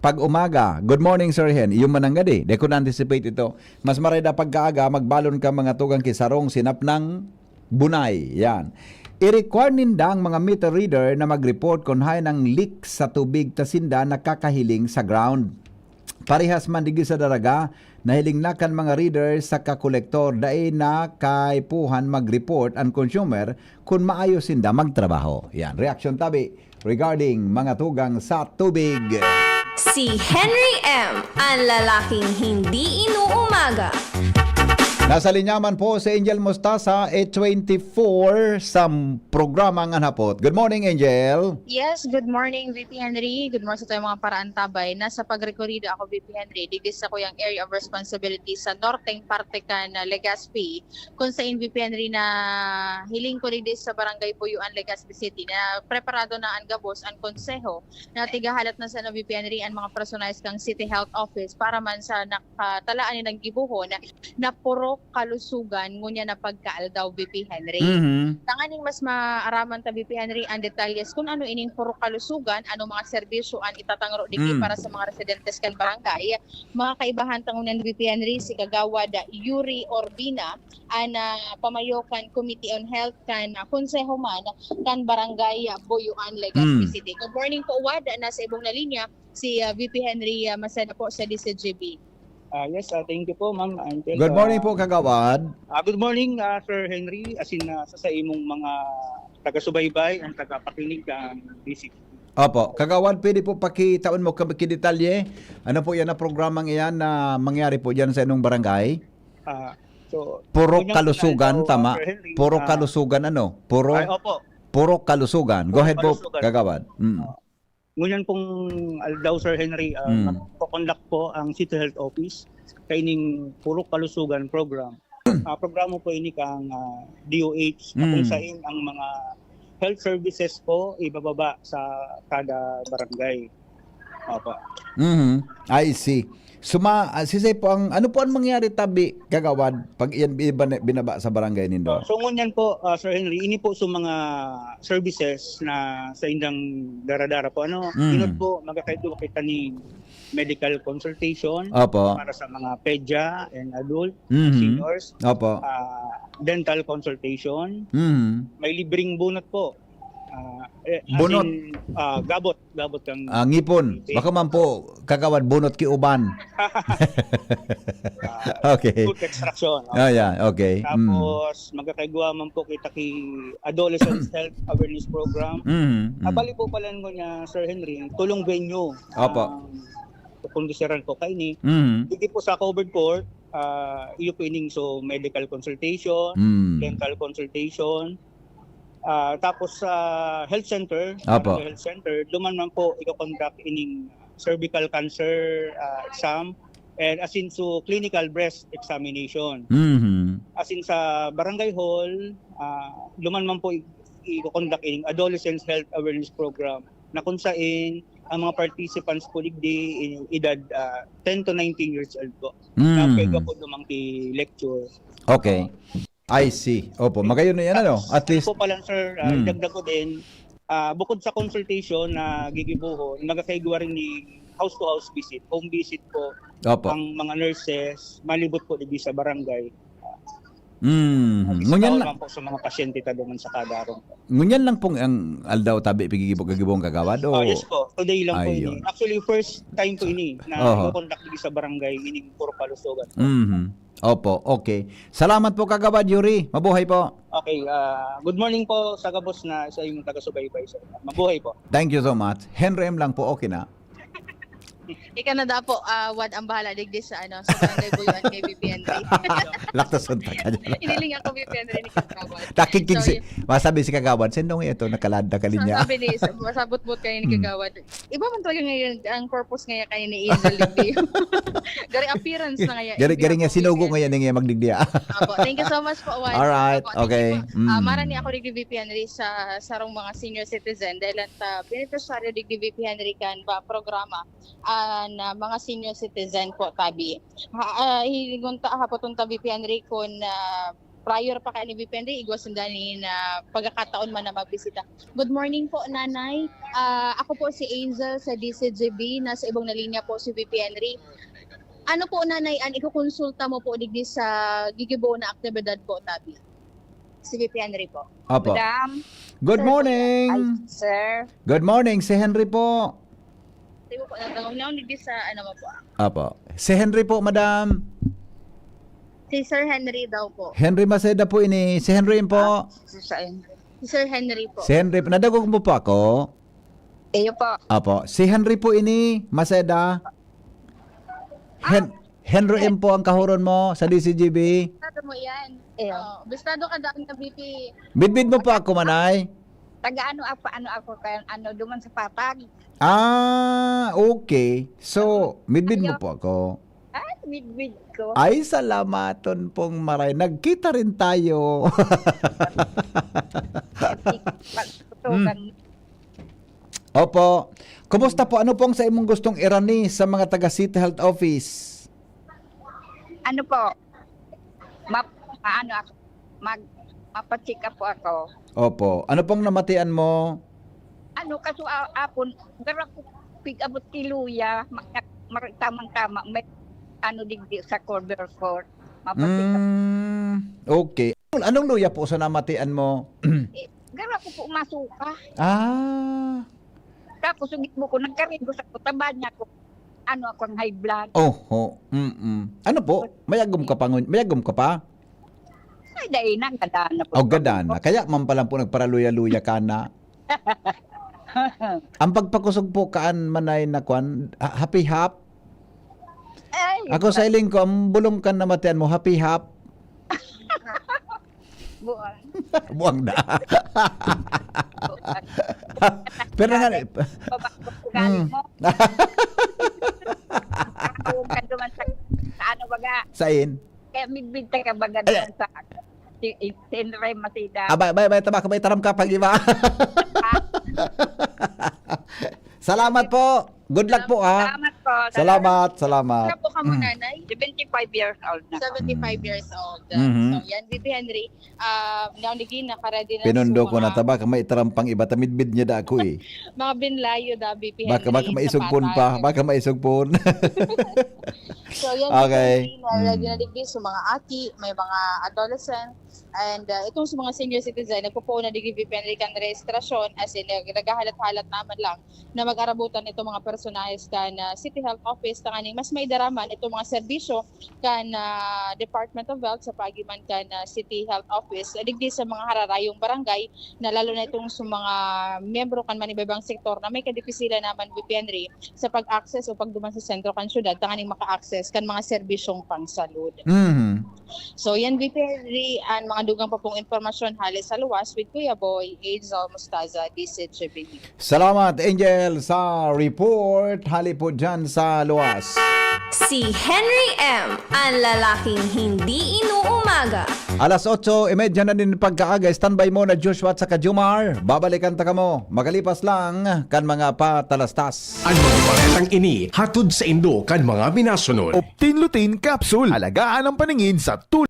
pag umaga. Good morning, Sir Hen. Yung mananggadi, de ko na-anticipate ito. Mas mareda pagkaaga, magbalon ka mga tugang kisarong sinap ng bunay. Yan. I-require ninda ang mga meter reader na mag-report kung hay ng leak sa tubig tasinda na kakahiling sa ground. Parehas man digi sa daraga, nahiling na kan mga reader sa kakolektor dai na kaipuhan mag-report ang consumer kung maayos sinda magtrabaho. Yan. Reaction tabi regarding mga tugang sa tubig. Si Henry M., ang lalaking hindi inuumaga. Nasa linyaman po si Angel Mostasa, 824 sa programang Anhapot. Good morning, Angel. Yes, good morning VP Henry. Good morning sa tayo mga paraan tabay. Nasa pagrekorrido ako VP Henry. Digis ako yung area of responsibility sa norteng parte ka na Legazpi. Kung sa VP Henry na hiling ko digis sa barangay Buyuan, Legazpi City na preparado na ang gabos ang konseho na tigahalat na sa VP Henry ang mga personalized kang City Health Office para man sa nakatalaan nilang gibuhon na puro kalusugan ngunya na pagkaal daw VP Henry. Tanganing mas maaraman ta VP Henry ang detalyes kung ano ining puro kalusugan, ano mga serbisyo ang itatangro digdi para sa mga residentes kan barangay. Mga kaibahan tangunan VP Henry si Kagawad Yuri Orbina ang pamayokan Committee on Health kan konseho man kan barangay Buyuan, Legazpi City. Good morning po Wad, nasa ibong na linya si VP Henry Maceda po sa DCGB. Yes, thank you po, Ma'am Angel. Good morning po, Kagawad. Good morning, Sir Henry. As in, sa imong mga taga-subaybay, ang taga-pakinig ng DCGB. Opo, Kagawad, pwede po pakitaon mo kidetalye. Ano po yan na programang iyan na mangyari po dyan sa inong barangay? Puro kalusugan, tama? Puro kalusugan ano? Opo. Puro kalusugan. Go ahead po, Kagawad. Ngunyan pong aldaw, Sir Henry, conduct po ang City Health Office kaining puro kalusugan program. Programo po ini kang DOH kung saan ang mga health services po ibababa sa kada barangay. Opo. I see. Sisay po ano po ang mangyari tabi, Kagawad, pag iyan binaba sa barangay nindo? So ngunyan po, Sir Henry, ini po sa mga services na sa indang daradara po. Inod po, magkakaido kita ni medical consultation para sa mga pedya and adult, seniors, dental consultation, may libreng bunot po. Bunot? Gabot kang ngipon. Baka man po, Kagawad, bunot kiuban. Okay. Tooth extraction. Okay. Tapos, magkakaigwa man po kita ki Adolescent Health Awareness Program. Abali po pala ngo niya, Sir Henry, tulong venue. Kondisiran ko kay ni. Hindi po sa covered court, iyo po ining so medical consultation, dental consultation, tapos sa health center, health center, duman man po i-conduct ining cervical cancer exam and as in so clinical breast examination. As in sa barangay hall, duman man po i-conduct ining adolescent health awareness program na kung saan ang mga participants po digdi in edad 10 to 19 years old po. Na pwede po dumang lecture. Okay. I see. Opo, magayon na yan ano? At least po pala sir, dagdag ko din bukod sa consultation na gigibuhon, magkakaigwa rin ni house to house visit, home visit po. Ang mga nurses, malibot po digdi sa barangay. Ngunyan lang po sa mga pasyente taduman sa kada araw. Ngunyan lang pong ang aldaw tabi pigigibong Kagawad o? Yes po, today lang po ini. Actually first time po ini na conduct digdi sa barangay ining puro kalusugan. Opo, okay. Salamat po, Kagawad Yuri. Mabuhay po. Okay, good morning po sa kabos na sa inyong taga-subaybay. Mabuhay po. Thank you so much. Henry M lang po, okay na. Ikanada po, Wad ang bahala digdi sa sa barangay Buyuan kay VP Henry. Laktason ta ka dyan. Iniling ako VP Henry ni Kagawad. Masabi si Kagawad, sendong ito, nakalada ka niya. Sabi ni, masabot-bot kayo ni Kagawad. Iba man talaga ngayon, ang purpose ngayon kayo ni Angel digdi. Gari appearance na ngayon. Gari nga sinugo ngayon nga magdigdiya. Thank you so much po, Wad. Alright, okay. Marani ako digdi VP Henry sa sarong mga senior citizen dahil at beneficiary digdi VP Henry kan ba programa na mga senior citizen po tabi. Higunta hapon tabi VP Henry kun prior pa kay ni VP Henry igwasundani na pagkakataon man na magbisita. Good morning po nanay. Ako po si Angel sa DCGB, nasa ibang na linya po si VP Henry. Ano po nanay an ikukonsulta mo po digdi sa gigibo na aktibidad po tabi? Si VP Henry po. Apo. Madam. Good morning. Sir. Good morning, si Henry po. Tayo po natawag digdi sa ano mo po. Apo. Si Henry po, madam. Si Sir Henry daw po. Henry Maceda po ini. Si Henry po. Si Sir Henry po. Si Henry, nadagog mo po ako. Iyo po. Apo. Si Henry po ini, Maceda. Henry M po ang kahuron mo sa DCGB. Bistado mo yan. Eh. Bistado ka daan ka, BP. Bidbid mo po ako, manay. Taga ano ako kaya duman sa patag. Ah, okay. So, midbid mo po ako. Midwid ko. Ay, salamaton pong maray. Nagkita rin tayo. Opo. Kumusta po? Ano pong sa imong gustong irani sa mga taga City Health Office? Ano po? Mapacheck up po ako. Opo. Ano pong namatian mo? Ano kaso apon, gara ko pig-abot kiluya, tamang-tama, may ano digdi sa cover court. Mapacheck up. Okay. Anong luya po sa namatian mo? Gara ko po masuka. Ah. Tapos sugit mo ko, nagkarigo sa kutaba niya ko. Ano akong high blood. Oho. Ano po? Mayagom ka pa? Mayagom ka pa? Ay, dahil na, gadana po. O, gadana. Kaya man pa lang po nagparaluya-luya ka na. Ang pagpakusog po kaan manay na kwan, happy hap? Ay, Ako sa iling ko, ang bulong kan namatian mo, happy hap? buwan. Buwang na. Pero nga, Galing mo. Kung duman sa ano baga, sain? kaya midbid ka baga duman sa Tenray Masida. Abay, tabak, taram ka pag iba. Salamat po. Good luck po, ha. Salamat po. Salamat. Kaya po ka mo, nanay? 75 years old na. 75 years old. Mhm. So, yan, BP Henry. Naunigin, nakaready na Pinundo sa ko na mga- tabak, may tarampang iba, tamidbid niya da ako eh. Mga binlayo da, BP Henry. Baka maisugpon pa, baka maisugpon. So, yan, Okay. BP Henry, na ready na digdi sa mga aki, may mga adolescent, and itong sa mga senior citizen, nagpupo na digdi BP Henry kan registrasyon, as in, naghahalat-halat naman lang na mag-arabutan itong mga personahes kan City Health Office, tanganing mas may daraman itong mga serbisyo kan Department of Health sa pagiman kan City Health Office, digdi sa mga hararayong barangay, na lalo na itong sa mga miyembro kan manibabang sektor na may kadipisilan naman BP Henry sa pag-access o pagduman sa sentro kan syudad, tanganing maka-access kan mga serbisyong pangsalud. Mhm. So yan BP Henry, ang mga dugang pa pong informasyon halis sa luwas with Kuya Boy, Hazel Mustaza, DCGB. Salamat, Angel, sa report. Hali po dyan sa luwas. Si Henry M. Ang lalaking hindi inuumaga. Alas 8:30 na din pagkaaga. Standby mo na Joshua at saka Jumar. Babalikan ta ka mo. Magalipas lang kan mga patalastas. Ang mga baretang ini, hatod sa Indo kan mga minasunod. Optin Lutein Capsule. Alagaan ang paningin sa tulong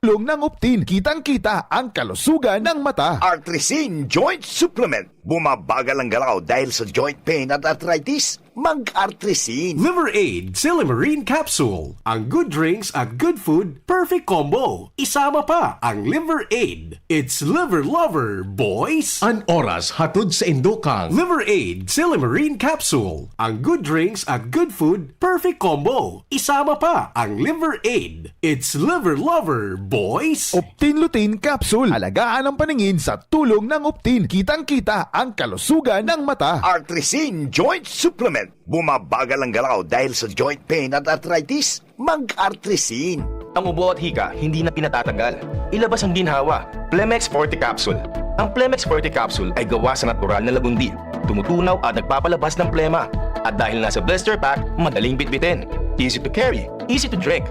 ng Optin. Kitang-kita ang kalusugan ng mata. Artrisin Joint Supplement. Bumabagal ang galaw dahil sa joint pain at arthritis. Mag-Artrisin. Liver Aid Silimarine Capsule. Ang good drinks at good food, perfect combo. Isama pa ang Liver Aid. It's liver lover, boys. An oras hatod sa Indokang. Liver Aid Silimarine Capsule. Ang good drinks at good food, perfect combo. Isama pa ang Liver Aid. It's liver lover, boys. Optin Lutein Capsule. Alagaan ang paningin sa tulong ng Optin. Kitang-kita ang kalusugan ng mata. Artrisin Joint Supplement. Bumabagal ang galaw dahil sa joint pain at arthritis. Mag-Artrisin. Ang ubo at hika hindi na pinatatagal. Ilabas ang ginhawa. Plemex Forte Capsule. Ang Plemex Forte Capsule ay gawa sa natural na lagundi. Tumutunaw at nagpapalabas ng plema. At dahil nasa blister pack, madaling bitbitin. Easy to carry, easy to drink.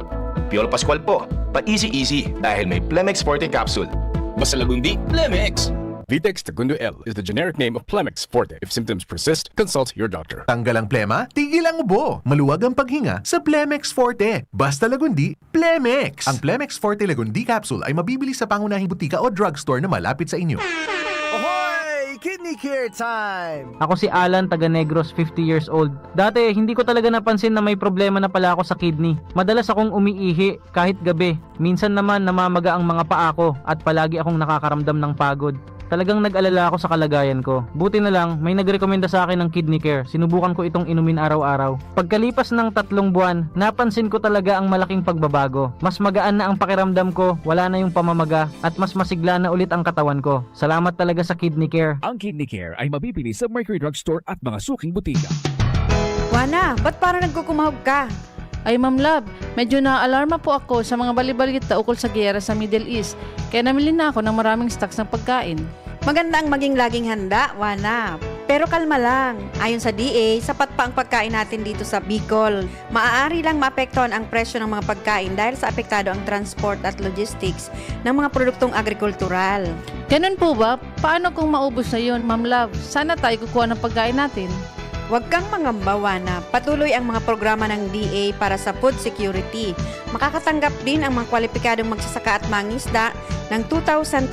Piolo Pascual po, but easy dahil may Plemex Forte Capsule. Basta lagundi, Plemex! Vitex Segundo L is the generic name of Plemex Forte. If symptoms persist, consult your doctor. Tanggal ang plema, tigil ang ubo. Maluwag ang paghinga sa Plemex Forte. Basta lagundi, Plemex. Ang Plemex Forte Lagundi Capsule ay mabibili sa pangunahing butika o drugstore na malapit sa inyo. Ahoy! Kidney Care Time! Ako si Alan, taga Negros, 50 years old. Dati, hindi ko talaga napansin na may problema na pala ako sa kidney. Madalas akong umiihi kahit gabi. Minsan naman namamaga ang mga paa ko at palagi akong nakakaramdam ng pagod. Talagang nag-alala ako sa kalagayan ko. Buti na lang, may nagrekomenda sa akin ng Kidney Care. Sinubukan ko itong inumin araw-araw. Pagkalipas ng 3 buwan, napansin ko talaga ang malaking pagbabago. Mas magaan na ang pakiramdam ko, wala na yung pamamaga, at mas masigla na ulit ang katawan ko. Salamat talaga sa Kidney Care. Ang Kidney Care ay mabibili sa Mercury Drugstore at mga suking butika. Wana, ba't parang nagkukumahog ka? Ay Ma'am Love, medyo naaalarma po ako sa mga balibalita ukol sa giyera sa Middle East. Kaya namili na ako ng maraming stocks ng pagkain. Maganda ang maging laging handa, Wana. Pero kalma lang. Ayon sa DA, sapat pa ang pagkain natin dito sa Bicol. Maaari lang maapektuhan ang presyo ng mga pagkain dahil sa apektado ang transport at logistics ng mga produktong agrikultural. Ganun po ba? Paano kung maubos na yun, Ma'am Love? Sana tayo kukuha ng pagkain natin. Huwag kang mangamba, Wana. Patuloy ang mga programa ng DA para sa food security. Makakatanggap din ang mga kwalipikadong magsasaka at mangisda ng 2,325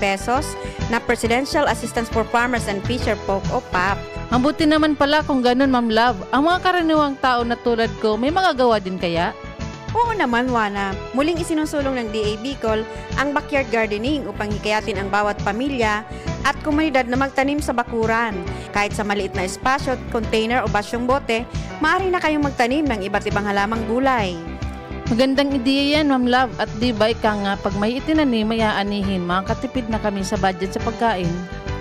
pesos na Presidential Assistance for Farmers and Fisher Folk o PAP. Ang buti naman pala kung ganun, Ma'am Love. Ang mga karaniwang tao na tulad ko, may magagawa din kaya? Oo naman, Wana. Muling isinusulong ng DA Bicol ang backyard gardening upang hikayatin ang bawat pamilya at komunidad na magtanim sa bakuran. Kahit sa maliit na espasyo, container o basyong bote, maaari na kayong magtanim ng iba't ibang halamang gulay. Magandang ideya yan, Ma'am Love. At di ba ika nga, pag may itinanim, may aanihin, makakatipid na kami sa budget sa pagkain.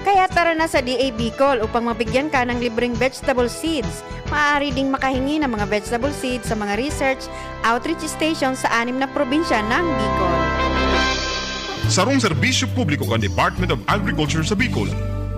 Kaya tara na sa DA Bicol upang mabigyan ka ng libreng vegetable seeds. Maaari ding makahingi ng mga vegetable seeds sa mga research outreach stations sa 6 na probinsya ng Bicol. Sarong serbisyo publiko ng Department of Agriculture sa Bicol.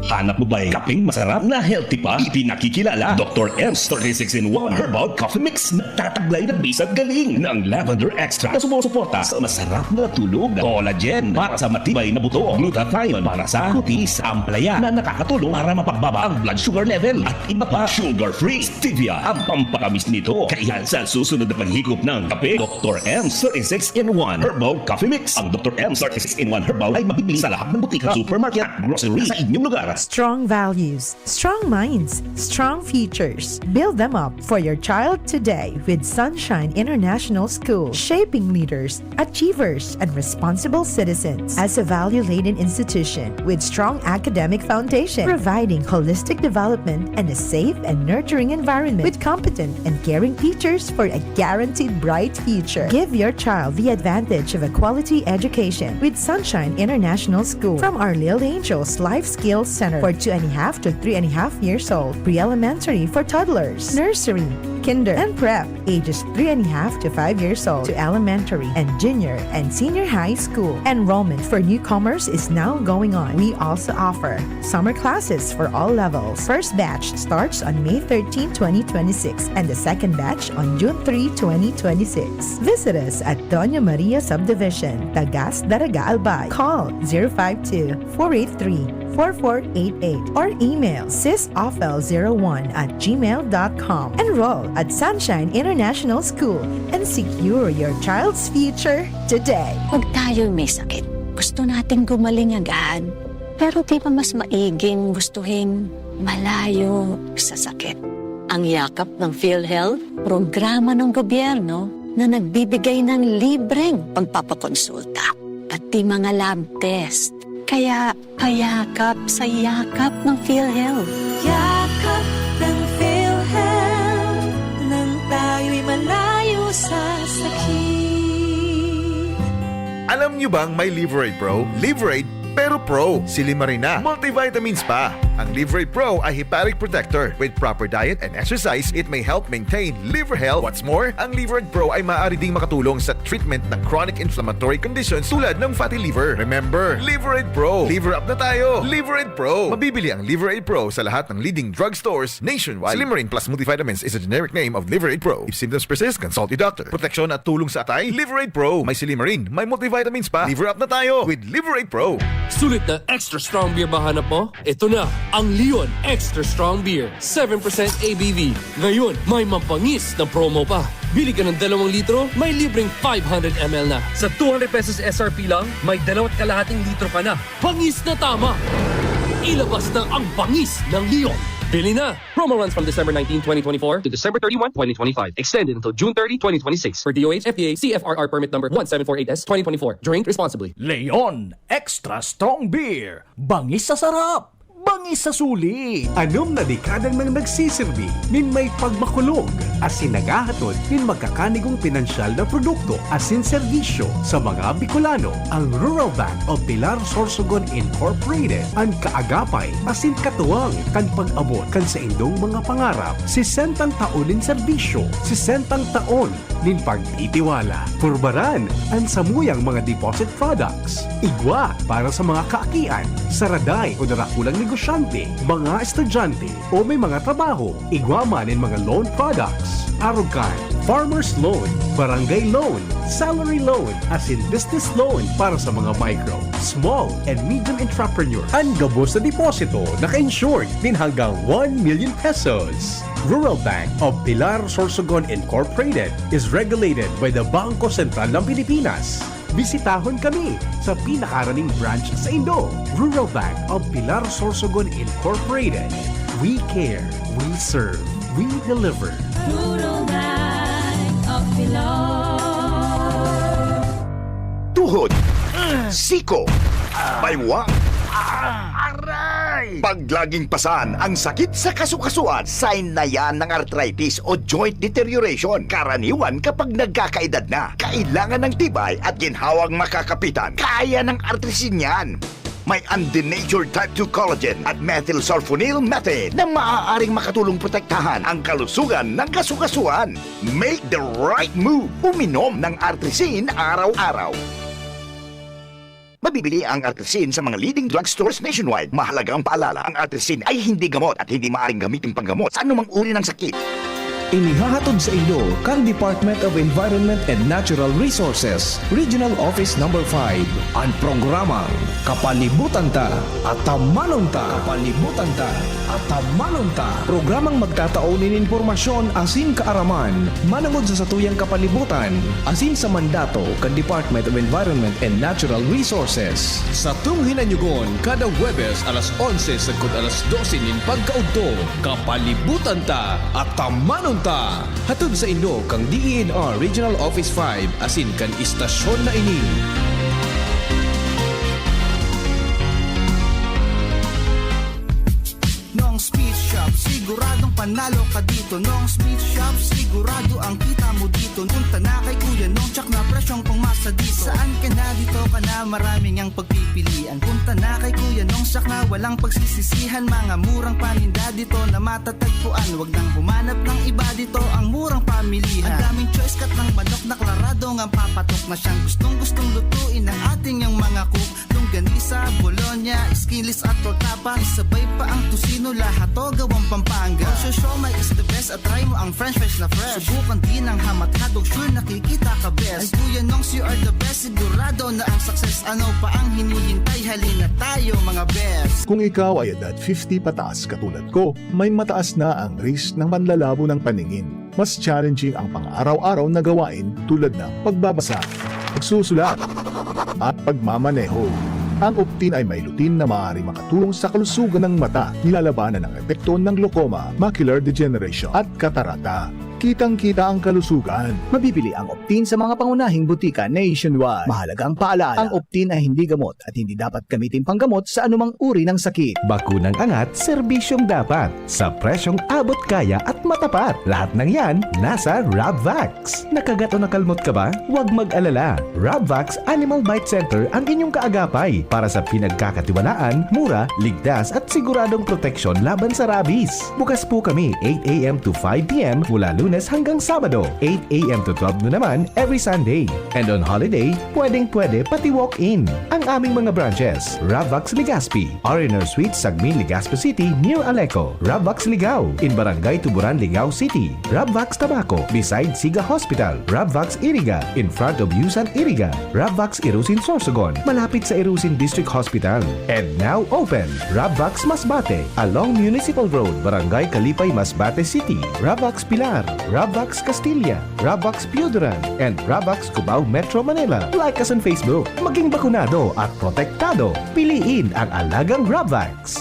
Hanap mo ba yung kapeng masarap na healthy pa? Ipinakikilala Dr. M's 36-in-1 Herbal Coffee Mix na tataglay na bisag galing ng lavender extra na sumusuporta sa masarap na tulog, collagen para sa matibay na buto, glutathione para sa kutis, amplaya na nakakatulong para mapagbaba ang blood sugar level at iba pa, sugar-free, stevia ang pampakamis nito. Kaya sa susunod na paghigop ng kape, Dr. M's 36-in-1 Herbal Coffee Mix. Ang Dr. M's 36-in-1 Herbal ay mabibili sa lahat ng butika, supermarket at grocery sa inyong lugar. Strong values, strong minds, strong futures. Build them up for your child today with Sunshine International School, shaping leaders, achievers, and responsible citizens. As a value-laden institution with strong academic foundation, providing holistic development and a safe and nurturing environment with competent and caring teachers for a guaranteed bright future. Give your child the advantage of a quality education with Sunshine International School from our Little Angels Life Skills Center for 2.5 to 3.5 years old, pre-elementary for toddlers, nursery, kinder, and prep, ages 3.5 to 5 years old, to elementary and junior and senior high school. Enrollment for newcomers is now going on. We also offer summer classes for all levels. First batch starts on May 13, 2026, and the second batch on June 3, 2026. Visit us at Doña Maria Subdivision, Tagas, Daraga, Albay. Call 052-483-4488 or email sisofl01@gmail.com. Enroll at Sunshine International School and secure your child's future today. Pag tayo may sakit, gusto natin gumaling agad. Pero di ba mas maiging gustuhin malayo sa sakit? Ang yakap ng PhilHealth, programa ng gobyerno na nagbibigay ng libreng pagpapakonsulta, pati mga lab test. Kaya payakap sa yakap ng PhilHealth. Yakap ng PhilHealth, nang tayo'y malayo sa sakit. Alam nyo bang may Liverade Pro? Liverade pero Pro, silimarin na, multivitamins pa. Ang Liverade Pro ay hepatic protector. With proper diet and exercise, it may help maintain liver health. What's more, ang Liverade Pro ay maaari ding makatulong sa treatment ng chronic inflammatory conditions tulad ng fatty liver. Remember, Liverade Pro. Liver up na tayo. Liverade Pro. Mabibili ang Liverade Pro sa lahat ng leading drugstores nationwide. Silimarin plus multivitamins is a generic name of Liverade Pro. If symptoms persist, consult your doctor. Proteksyon at tulong sa atay, Liverade Pro. May silimarin, may multivitamins pa. Liver up na tayo with Liverade Pro. Sulit na extra strong beer ba hanap mo? Ito na, ang Leon Extra Strong Beer. 7% ABV. Ngayon, may mampangis na promo pa. Bili ka ng 2 litro, may libreng 500 ml na. Sa 200 pesos SRP lang, may 2.5 litro ka na. Pangis na tama! Ilabas na ang pangis ng Leon. Bili na! Promo runs from December 19, 2024 to December 31, 2025. Extended until June 30, 2026. For DOH, FDA, CFRR permit number 1748S, 2024. Drink responsibly. Leon Extra Strong Beer. Bangis sa sarap. bangis sa suli. Anom na dekadang nang nagsisilbi, nin may pagmakulog, asin nagahatod, nin magkakanigong pinansyal na produkto, asin serbisyo sa mga Bicolano. Ang Rural Bank of Pilar Sorsogon Incorporated, ang kaagapay, asin katuwang, kan pag-abot kan sa indong mga pangarap, 60 taon nin serbisyo, 60 taon nin pagtitiwala. Purbaran, ang samuyang mga deposit products. Igwa para sa mga kaakian, saraday o darakulang negosyante, mga estudyante o may mga trabaho. Igwa man in mga loan products. Arugan, farmer's loan, barangay loan, salary loan, as in business loan para sa mga micro, small, and medium entrepreneur. Ang gabos na deposito naka-insured din hanggang 1 million pesos. Rural Bank of Pilar Sorsogon Incorporated is regulated by the Bangko Sentral ng Pilipinas. Bisitahon kami sa pinakaraning branch sa Indo. Rural Bank of Pilar Sorsogon Incorporated. We care, we serve, we deliver. Rural Bank of Pilar. Tuhod, siko, baywang, aray! Pag laging pasan ang sakit sa kasukasuan, sign na yan ng arthritis o joint deterioration. Karaniwan kapag nagkakaedad na, kailangan ng tibay at ginhawang makakapitan. Kaya ng artrisin yan. May undenatured type 2 collagen at methylsulfonyl methane na maaaring makatulong protektahan ang kalusugan ng kasukasuan. Make the right move. Uminom ng artrisin araw-araw. Mabibili ang artrisin sa mga leading drugstores nationwide. Mahalaga ang paalala, ang artrisin ay hindi gamot at hindi maaaring gamitin panggamot sa anumang uri ng sakit. Inihahatod sa Indo kang Department of Environment and Natural Resources, Regional Office No. 5, ang programang Kapalibutan Ta at Tamanon Ta. Kapalibutan Ta at Tamanon Ta. Programang magtataunin informasyon asin kaaraman, manangod sa satuyang kapalibutan, asin sa mandato kan Department of Environment and Natural Resources. Sa tunghinanyugon, kada Huwebes alas 11 sagkod alas 12 nin pagkaudto, Kapalibutan Ta at Tamanon Ta. Hatod sa Indo kang DENR Regional Office 5 asin kan istasyon na ini. Nong Speed Shop, siguradong panalo ka dito. Nong Speed Shop, sigurado ang kita mo dito. Punta na kay Kuya Nong, tsak na presyong pumasa dito. Saan ka na dito ka na, maraming ang pagpipilian. Punta na kay Kuya Nong, tsak na walang pagsisisihan. Mga murang paninda dito na matatagpuan. Huwag nang humanap ng iba dito, ang murang pamilihan. Ang daming choice cut ng manok na klarado ang papatok na siyang gustong lutuin ng ating yung mga cook. Longganisa, Bologna, Skilis at tortapa. Isabay pa ang tusino, lahat to gawang Pampanga. Siomai is the best at try mo ang french fries na fresh. Subukan din ang hamat-hadog, sure nakikita ka best. Ay Kuya Nongs, you are the best, sigurado na ang success. Ano pa ang hinihintay, halina tayo mga best. Kung ikaw ay edad 50 pataas katulad ko, may mataas na ang risk ng panlalabo ng paningin. Mas challenging ang pang-araw-araw na gawain tulad ng pagbabasa, pagsusulat, at pagmamaneho. Ang Optin ay may lutin na maaaring makatulong sa kalusugan ng mata, nilalabanan ng epekto ng glaucoma, macular degeneration at katarata. Kitang-kita ang kalusugan. Mabibili ang Optin sa mga pangunahing butika nationwide. Mahalagang paalala, ang Optin ay hindi gamot at hindi dapat gamitin panggamot sa anumang uri ng sakit. Bakunang angat, serbisyong dapat. Sa presyong abot kaya at matapat. Lahat ng yan, nasa Rabvax. Nakagat o nakalmot ka ba? Huwag mag-alala. Rabvax Animal Bite Center ang inyong kaagapay para sa pinagkakatiwalaan, mura, ligtas at siguradong proteksyon laban sa rabies. Bukas po kami 8 a.m. to 5 p.m. mula Lunes hanggang Sabado, 8 a.m. to 12 noon naman every Sunday. And on holiday, pwedeng-pwede pati walk-in. Ang aming mga branches, Rabvax Legazpi, R&R Suite, Sagmin, Legazpi City, near Aleco. Rabvax Ligao, in Barangay Tuburan, Ligao City. Rabvax Tabaco, beside Siga Hospital. Rabvax Iriga, in front of Yusan Iriga. Rabvax Irusin Sorsogon, malapit sa Irusin District Hospital. And now open, Rabvax Masbate, along Municipal Road, Barangay Kalipay, Masbate City. Rabvax Pilar, Rabvax Castilla, Rabvax Piudaran, and Rabvax Cubao Metro Manila. Like us on Facebook. Maging bakunado at protektado. Piliin ang alagang Rabvax.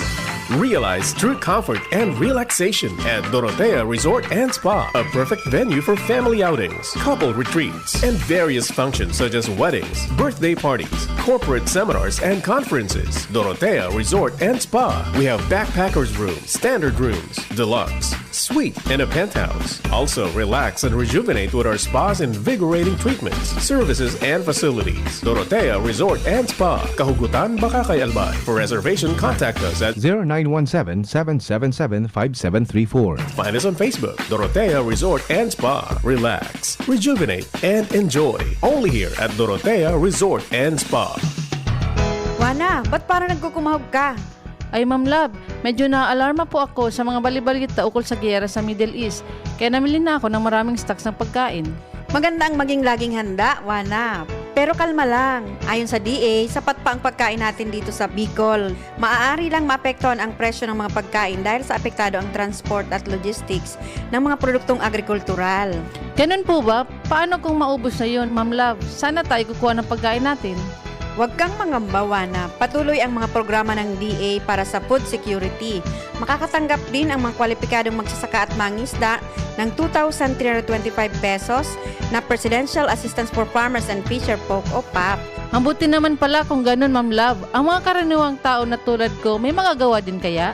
Realize true comfort and relaxation at Dorotea Resort and Spa, a perfect venue for family outings, couple retreats, and various functions such as weddings, birthday parties, corporate seminars, and conferences. Dorotea Resort and Spa. We have backpackers rooms, standard rooms, deluxe, suite, and a penthouse. Also, relax and rejuvenate with our spa's invigorating treatments, services, and facilities. Dorotea Resort and Spa, Kahugutan, Bakakay, Albay. For reservation, contact us at 0917-777-5734. Find us on Facebook, Dorotea Resort and Spa. Relax, rejuvenate, and enjoy. Only here at Dorotea Resort and Spa. Wana, ba't parang nagkukumahog ka? Ay Ma'am Love, medyo na-alarma po ako sa mga balibalita ukol sa giyera sa Middle East. Kaya namili na ako ng maraming stocks ng pagkain. Maganda ang maging laging handa, Wana. Pero kalma lang. Ayon sa DA, sapat pa ang pagkain natin dito sa Bicol. Maaari lang maapektuhan ang presyo ng mga pagkain dahil sa apektado ang transport at logistics ng mga produktong agrikultural. Ganun po ba? Paano kung maubos na yun, Ma'am Love? Sana tayo kukuha ng pagkain natin. Huwag kang mangamba, Wana. Patuloy ang mga programa ng DA para sa food security. Makakatanggap din ang mga kwalipikadong magsasaka at mangisda ng 2,325 pesos na Presidential Assistance for Farmers and Fisher Folk o PAP. Ang buti naman pala kung ganun, Ma'am Love. Ang mga karaniwang tao na tulad ko, may magagawa din kaya?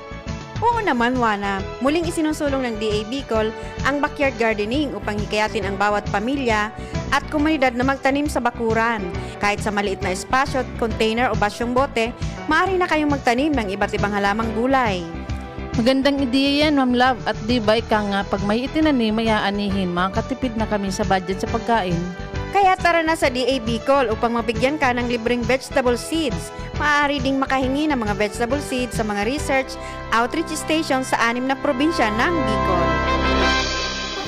Oo naman, Wana. Muling isinusulong ng DA Bicol ang backyard gardening upang hikayatin ang bawat pamilya at komunidad na magtanim sa bakuran. Kahit sa maliit na espasyo, container o basyong bote, maaari na kayong magtanim ng iba't ibang halamang gulay. Magandang ideya yan, Ma'am Love. At di ba ika nga, pag may itinanim, may aanihin, makakatipid na kami sa budget sa pagkain. Kaya tara na sa DA Bicol upang mabigyan ka ng libreng vegetable seeds. Maaari ding makahingi ng mga vegetable seeds sa mga research outreach station sa 6 na probinsya ng Bicol.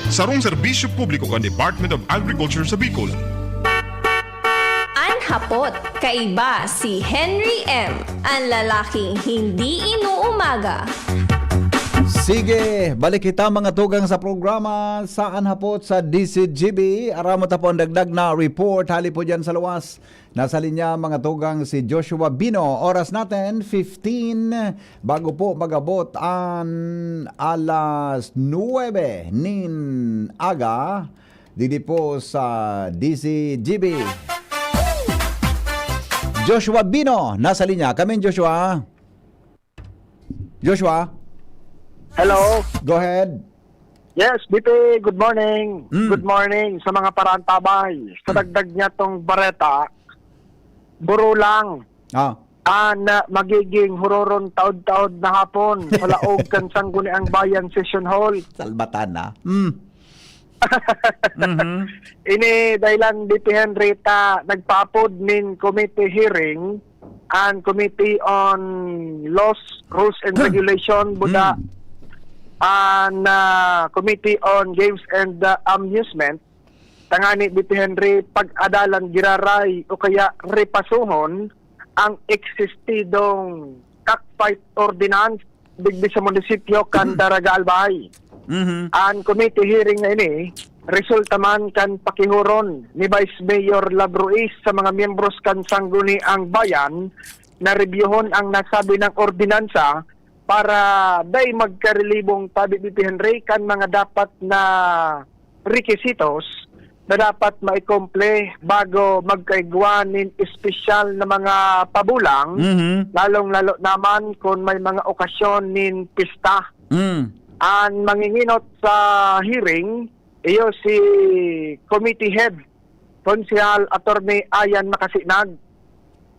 Sarong serbisyo publiko kan Department of Agriculture sa Bicol. Anhapot, kaiba si Henry M., ang lalaking hindi inuumaga. Sige, balik kita mga tugang sa programa Saan Hapot sa DCGB. Aramot na po ang dagdag na report. Hali po dyan sa luwas. Nasa linya mga tugang si Joshua Bino. Oras natin 15 bago po magabot ang alas 9 nin aga. Didi po sa DCGB. Joshua Bino, nasa linya. Come in, Joshua. Joshua. Hello. Go ahead. Yes, BP, good morning. Good morning sa mga parantabay. Sa dagdag niya tong bareta, buro lang. Na magiging huroron taod-taod na hapon sa laog kan Sangguniang Bayan Session Hall. Salbatan na. Ini dahilan BP Henrita nagpaapod nin committee hearing and Committee on Laws, Rules and Regulation buda and Committee on Games and Amusement. Tangani BP Henry pag-adalan giraray o kaya repasuhon ang existidong cockfight ordinance digdi sa munisipyo kan Daraga Albay. Ang committee hearing na ini resulta man kan pakihuron ni Vice Mayor Labruis sa mga miyembros kan Sangguniang Bayan na reviewon ang nasabi ng ordinansa para day magkarelibong tabi BP Henry kan mga dapat na requisitos na dapat maikomple bago magkaigwa nin espesyal na mga pabulang, lalong-lalo naman kung may mga okasyon nin pista. Ang manginginot sa hearing, iyo si Committee Head, Konsehal Attorney Ayan Makasinag.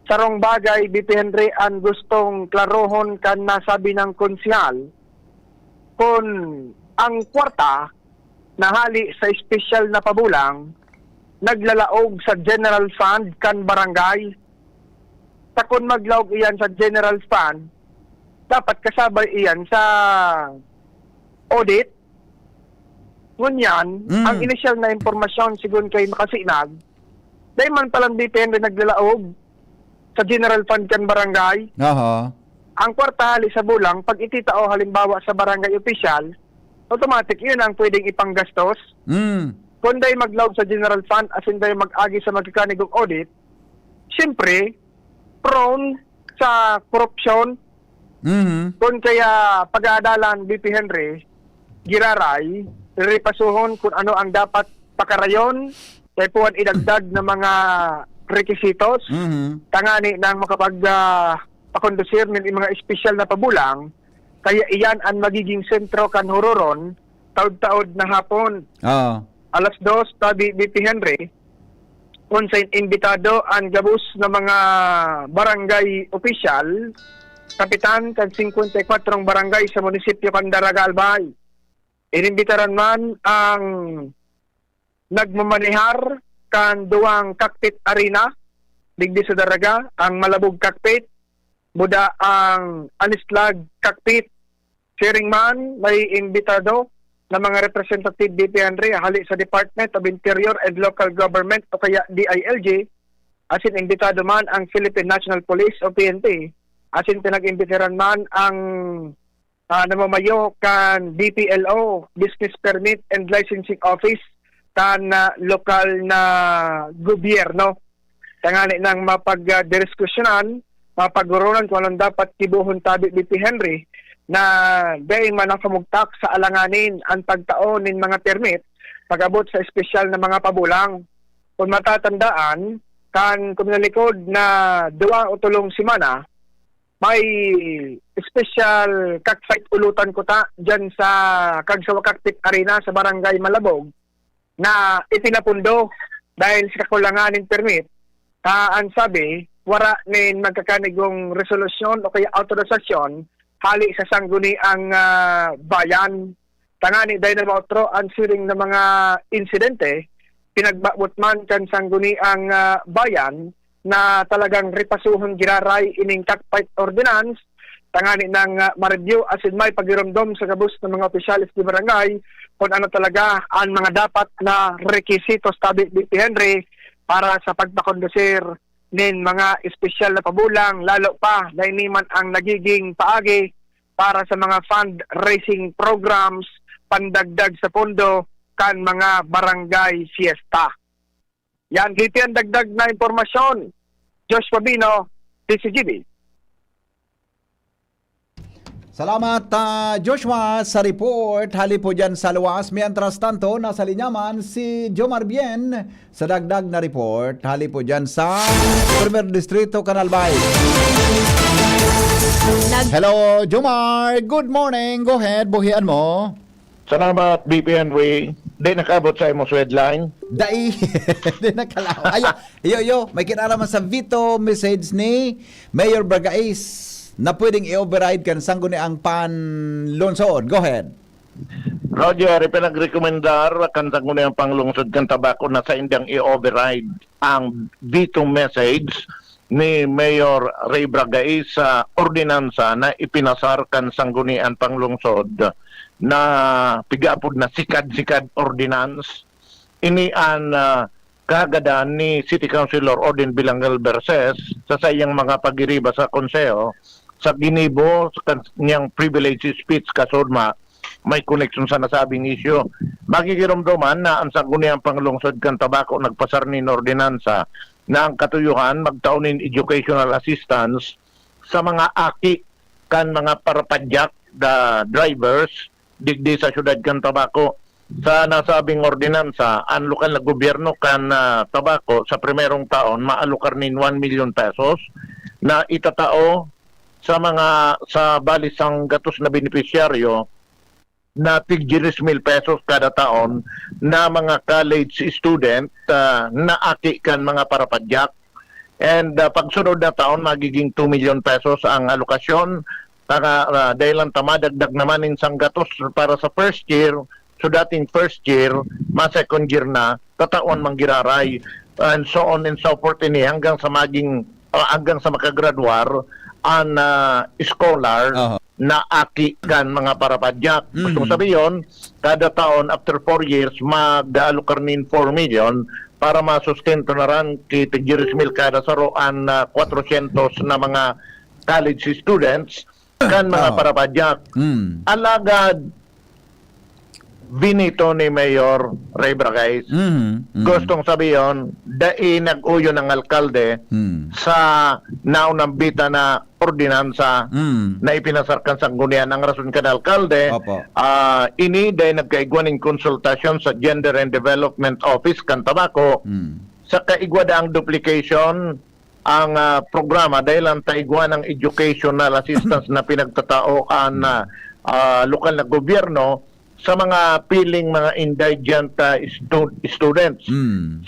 Sarong bagay, BP Henry, ang gustong klarohon kan nasabi ng konsehal kung ang kwarta na hali sa espesyal na pabulang naglalaog sa general fund kan barangay. Ta kung maglaog iyan sa general fund, dapat kasabay iyan sa audit. Ngunyan, ang initial na impormasyon sigun kay Makasinag, dahil man palang BP Henry naglalaog sa general fund kan barangay. Ang kwarta hali sa bulang, pag ititao halimbawa sa barangay official, automatic yun ang pwedeng ipanggastos. Kung dahil maglaog sa general fund, as in dahil mag-agi sa magkakanigong audit, siyempre, prone sa korupsyon. Kung kaya pag-aadalan BP Henry, giraray, repasuhon kung ano ang dapat pakarayon, kaya po idagdag ng mga requisitos, tangani ng makapag-pakondusir ng mga espesyal na pabulang, kaya iyan ang magiging sentro kan huroron, taod-taod na hapon. Alas 2, tabi BP Henry, kung sa imbitado ang gabus ng mga barangay opisyal, kapitan kan 54 barangay sa munisipyo kan Daraga Albay. Inimbitaran man ang nagmamanihar kan duwang cockpit arena digdi sa Daraga, ang Malabog cockpit, buda ang Anislag cockpit. Sharing man, may imbitado na mga representative BP Henry hali sa Department of Interior and Local Government o kaya DILG, asin imbitado man ang Philippine National Police o PNP, asin pinag-imbitaran man ang namamayo kan BPLO, Business Permit and Licensing Office, kan lokal na gobyerno. Tangani ng mapag-diskusyonan, mapag-urunan kung anong dapat kibuhon tabi BP Henry na dahil man ang kamugtak sa alanganin ang pagtaon ng mga permit pag-abot sa espesyal na mga pabulang. Kung matatandaan, kan kuminalikod na 2 o 3 semana, may special cockfight ulutan ko ta dyan sa Kagsawa Cockpit Arena sa Barangay Malabog na ipinapundo dahil sa kakulangan ng permit. Ang sabi, wara nin magkakanigong resolusyon o kaya autorisasyon hali sa sangguni ang bayan. Tangani dahil na mautro ang siring ng mga insidente, pinagbabot man kan sangguni ang bayan na talagang repasuhon giraray ining cockfight ordinance, tangani ng ma-review asin may pagiromdom sa gabus ng mga opisyalis di barangay kung ano talaga ang mga dapat na requisitos tabi BP Henry para sa pagpakondusir nin mga espesyal na pabulang, lalo pa dahil niman ang nagiging paagi para sa mga fundraising programs, pandagdag sa pondo kan mga barangay fiesta. Yan, dito ang dagdag na impormasyon. Joshua Bino, DCGB. Salamat Joshua sa report. Hali po dyan sa luwas. Mientras tanto, nasa linyaman si Jomar Bien sa dagdag na report. Hali po dyan sa Primer Distrito, Canalbay. Hello Jomar, good morning. Go ahead, buhian mo. Salamat BP Henry. Di nakabot sa imong headline. Dai, di nakalaw. Ayo, may kinalaman sa veto message ni Mayor Bragais na pwedeng i-override kan sangguni ang panlungsod. Go ahead. Roger, pinag-rekomendar kan sangguni ang panglungsod kan tabako na sa indang i-override ang veto message ni Mayor Ray Bragais sa ordinansa na ipinasar kan sangguni ang panglungsod na pigapod na sikad-sikad ordinance. Ini ang kagadan ni City Councilor Odin Bilangal Berses sa sayang mga pagiriba sa konseho sa ginibo sa kanyang privilege speech kasudma may connection sa nasabing issue. Magigiromdoman na ang sangguniang panglungsod kan tabako nagpasar ni ordinansa na ang katuyuhan magtaunin educational assistance sa mga aki kan mga parapadyak da drivers digdi sa syudad kan tabako. Sa nasabing ordinansa, ang lokal na gobyerno kan tabako sa primerong taon maalokar nin 1 million pesos na itatao sa mga sa balisang gatos na benepisyaryo na tig 10,000 pesos kada taon na mga college student na aki kan mga parapadyak. And pagsunod na taon magiging 2 million pesos ang alokasyon dahil lang tamadagdag naman in sang gatos para sa first year. So dating first year, second year na, tataon manggiraray, and so on and so forth ini hanggang sa makagraduar ang scholar na aki kan mga parapadyak. Gusto sabihin, kada taon after 4 years, mag-alokar nin 4 million para masustento na ran kay 10,000 kada saroan 400 na mga college students kan mga parapadyak. Alagad binito ni Mayor Ray Bragais. Gustong sabihin, dai nag-uyo ng alkalde sa naunang bita na ordinansa na ipinasarkan sa Sanggunian. Ang rason ka na alkalde, ini dahil nagkaigwaning konsultasyon sa Gender and Development Office kan Tabaco sa kaigwada ang duplication ang programa dahil ang taigwa ng educational assistance na pinagtataoan na lokal na gobyerno sa mga piling mga indigent students.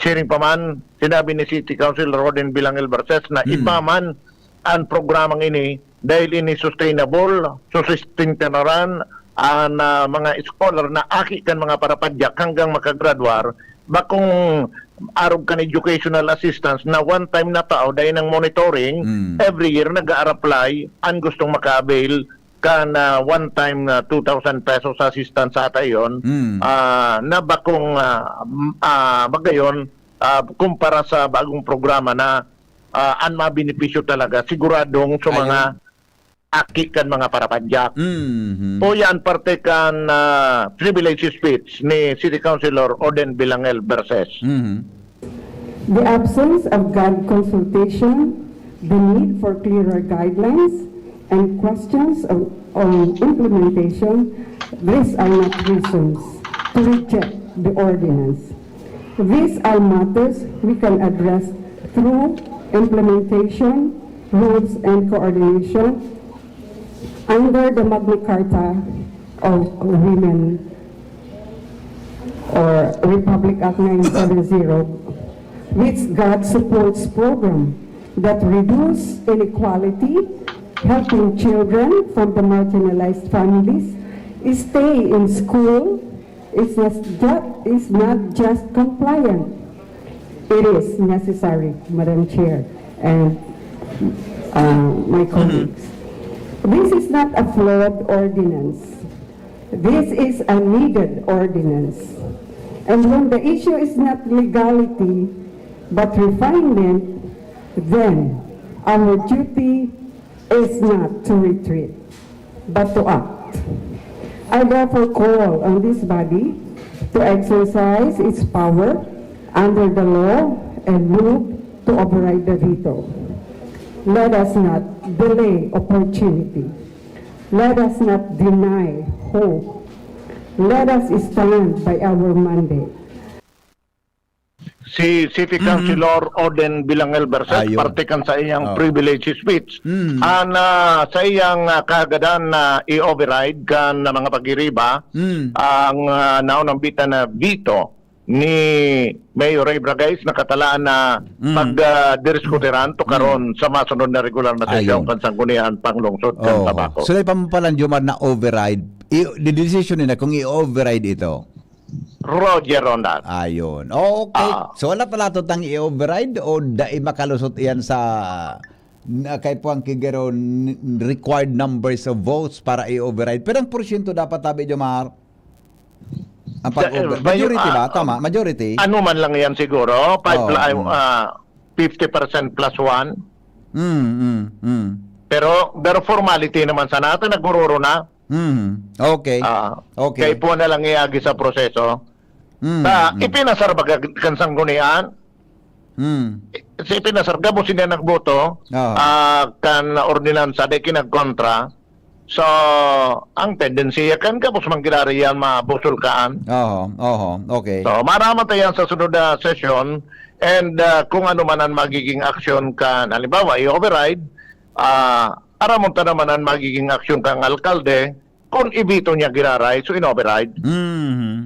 Siring pa man, sinabi ni City Council Roden Bilangel Barces na iba man ang programang ini dahil ini sustainable, susustentaran ang mga scholar na aki kan mga parapadyak hanggang makagraduar, bakong arog kan educational assistance na one time na tao dahil ng monitoring, every year nag-a-apply ang gustong maka-avail kan one time 2,000 pesos assistance sa yon na bakong bagayon kumpara sa bagong programa na ang mabenepisyo talaga siguradong sa mga aki kan mga parapadyak. O yan parte kan privilege speech ni City Councilor Oden Bilangel Barces. The absence of GAD consultation, the need for clearer guidelines, and questions on implementation, these are not reasons to reject the ordinance. These are matters we can address through implementation, rules, and coordination under the Magna Carta of Women or Republic Act 970, which God supports program that reduce inequality, helping children from the marginalized families stay in school is not just compliant. It is necessary, Madam Chair and my colleagues. This is not a flawed ordinance. This is a needed ordinance. And when the issue is not legality, but refinement, then our duty is not to retreat, but to act. I therefore call on this body to exercise its power under the law and move to override the veto. Let us not delay opportunity. Let us not deny hope. Let us stand by our mandate. Si City Councilor Oden Bilangel Barces partikan sa iyang privilege speech sa iyang kagadan na i-override kan na mga pagiriba ang naunang bita na veto ni Mayor Ray Bragais na katalaan na pag-diskutiran to karon sa masunod na regular na sesyon kan Sanggunian Panglungsod kan Tabaco. So pa mo palang Jomar na override, the decision nila kung i-override ito. Roger on that. Ayun. Okay. So wala pala ito tang i-override o dai makalusot yan sa kay Puang Kigero required numbers of votes para i-override. Pero ang porsyento dapat tabi Jomar? Ang majority ba? Tama, majority. Ano man lang yan siguro? 50% plus 1. Pero formality naman sa natin, nagmururo na. Okay. Kaya po na lang iagi sa proseso. Ipinasar ba kan Sanggunian? Ipinasar ka mo sila nagboto kan ordinansa de kinagkontra. So, ang tendency kan kapos mangkilariyan mabusol-kaan. Okay. So, marama tayo sa sunod na session and kung ano man ang magiging aksyon kan, halimbawa, i-override, aramon ta naman ang magiging aksyon kang alkalde kung ibito niya giraray, so in-override.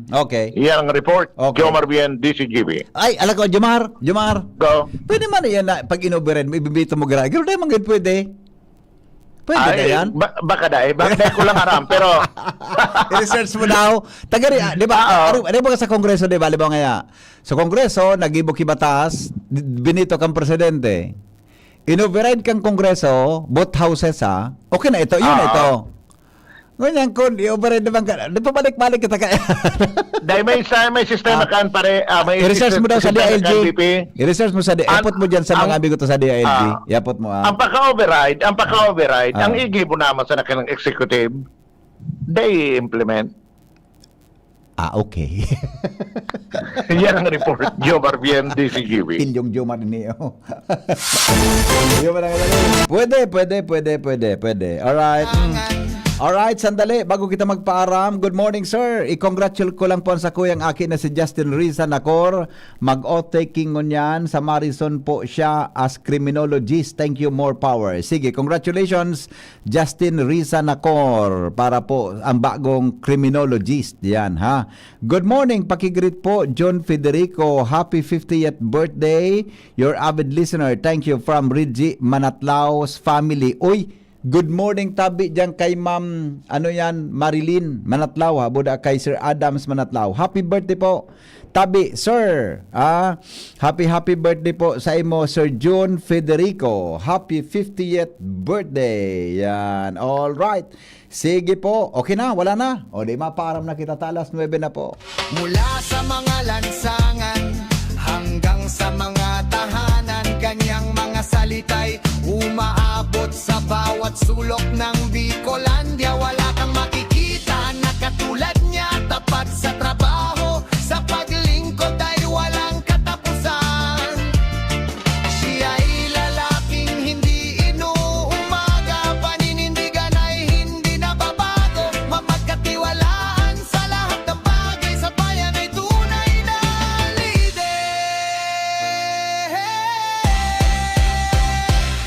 Okay. Yan ang report. Okay. Jomar Bien, DCGB. Ay, alam ko, Jomar. Go. Pwede man yan na pag in-override, ibibito mo giraray. Pero dahil mga pwede. Pwede na yan? Baka dahil ko lang aram, pero... I-research mo daw. Tagari, di ba? Ano ba sa Kongreso, di ba? Di ba nga? Sa Kongreso, nag-ibuki batas, binito kang presidente. In-override kang Kongreso, both houses okay na ito, yun na ito. Ganyan kung i-override naman ka, di pa balik-balik kita kaya. Dahil may sistema kaan pare, may i-research mo daw sa DILG. I-research mo sa DILG. Ipot mo dyan sa mga amigo to sa DILG. Iapot mo. Ang pagka-override, ang igibo naman sa nakilang executive, they implement. Okay. Yan ang report, Jomar Bien, DCGB. Ilyong Jomar niyo. Pwede. Alright. Alright, sandali. Bago kita magpaaram, good morning, sir. I-congratulate ko lang po sa kuyang akin na si Justin Riza Nacor. Mag-oath-taking ngunyan. Sa Marison po siya as criminologist. Thank you, more power. Sige, congratulations, Justin Riza Nacor. Para po ang bagong criminologist. Yan, ha? Good morning, pakigreet po, John Federico. Happy 50th birthday. Your avid listener. Thank you from Reggie Manatlao's family. Uy, good morning tabi diyan kay Ma'am Marilyn Manatlaw, ha, buda kay Sir Adams Manatlaw. Happy birthday po tabi, sir. Happy birthday po sa imo, Sir John Federico. Happy 50th birthday. Yan. All right. Sige po. Okay na, wala na. O di maparam na kita, talas 9 na po. Mula sa mga lansangan hanggang sa mga tahanan, kanyang mga salita'y umaabot sa bawat sulok ng Bicolandia. Wala kang makikita na katulad niya, tapat sa trabaho, sa paglingkod ay walang katapusan. Siya ay lalaking hindi inuumaga, paninindigan ay hindi nababago, mapagkatiwalaan sa lahat ng bagay, sa bayan ay tunay na lider.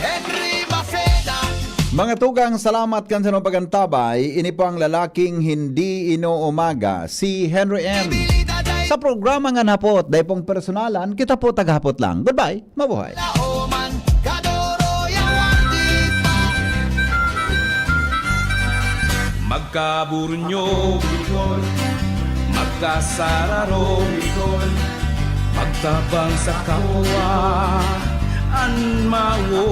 Henry Maceda. Mga tugang, salamat kan sa pagkantabay. Ini po ang lalaking hindi inuumaga, si Henry M. Sa programa nga napot, dahil pong personalan, kita po taghapot lang. Goodbye, mabuhay. Magkaburunyo, Bicol, magkasararo, Bicol, magtabang sa kapwa, anmawo.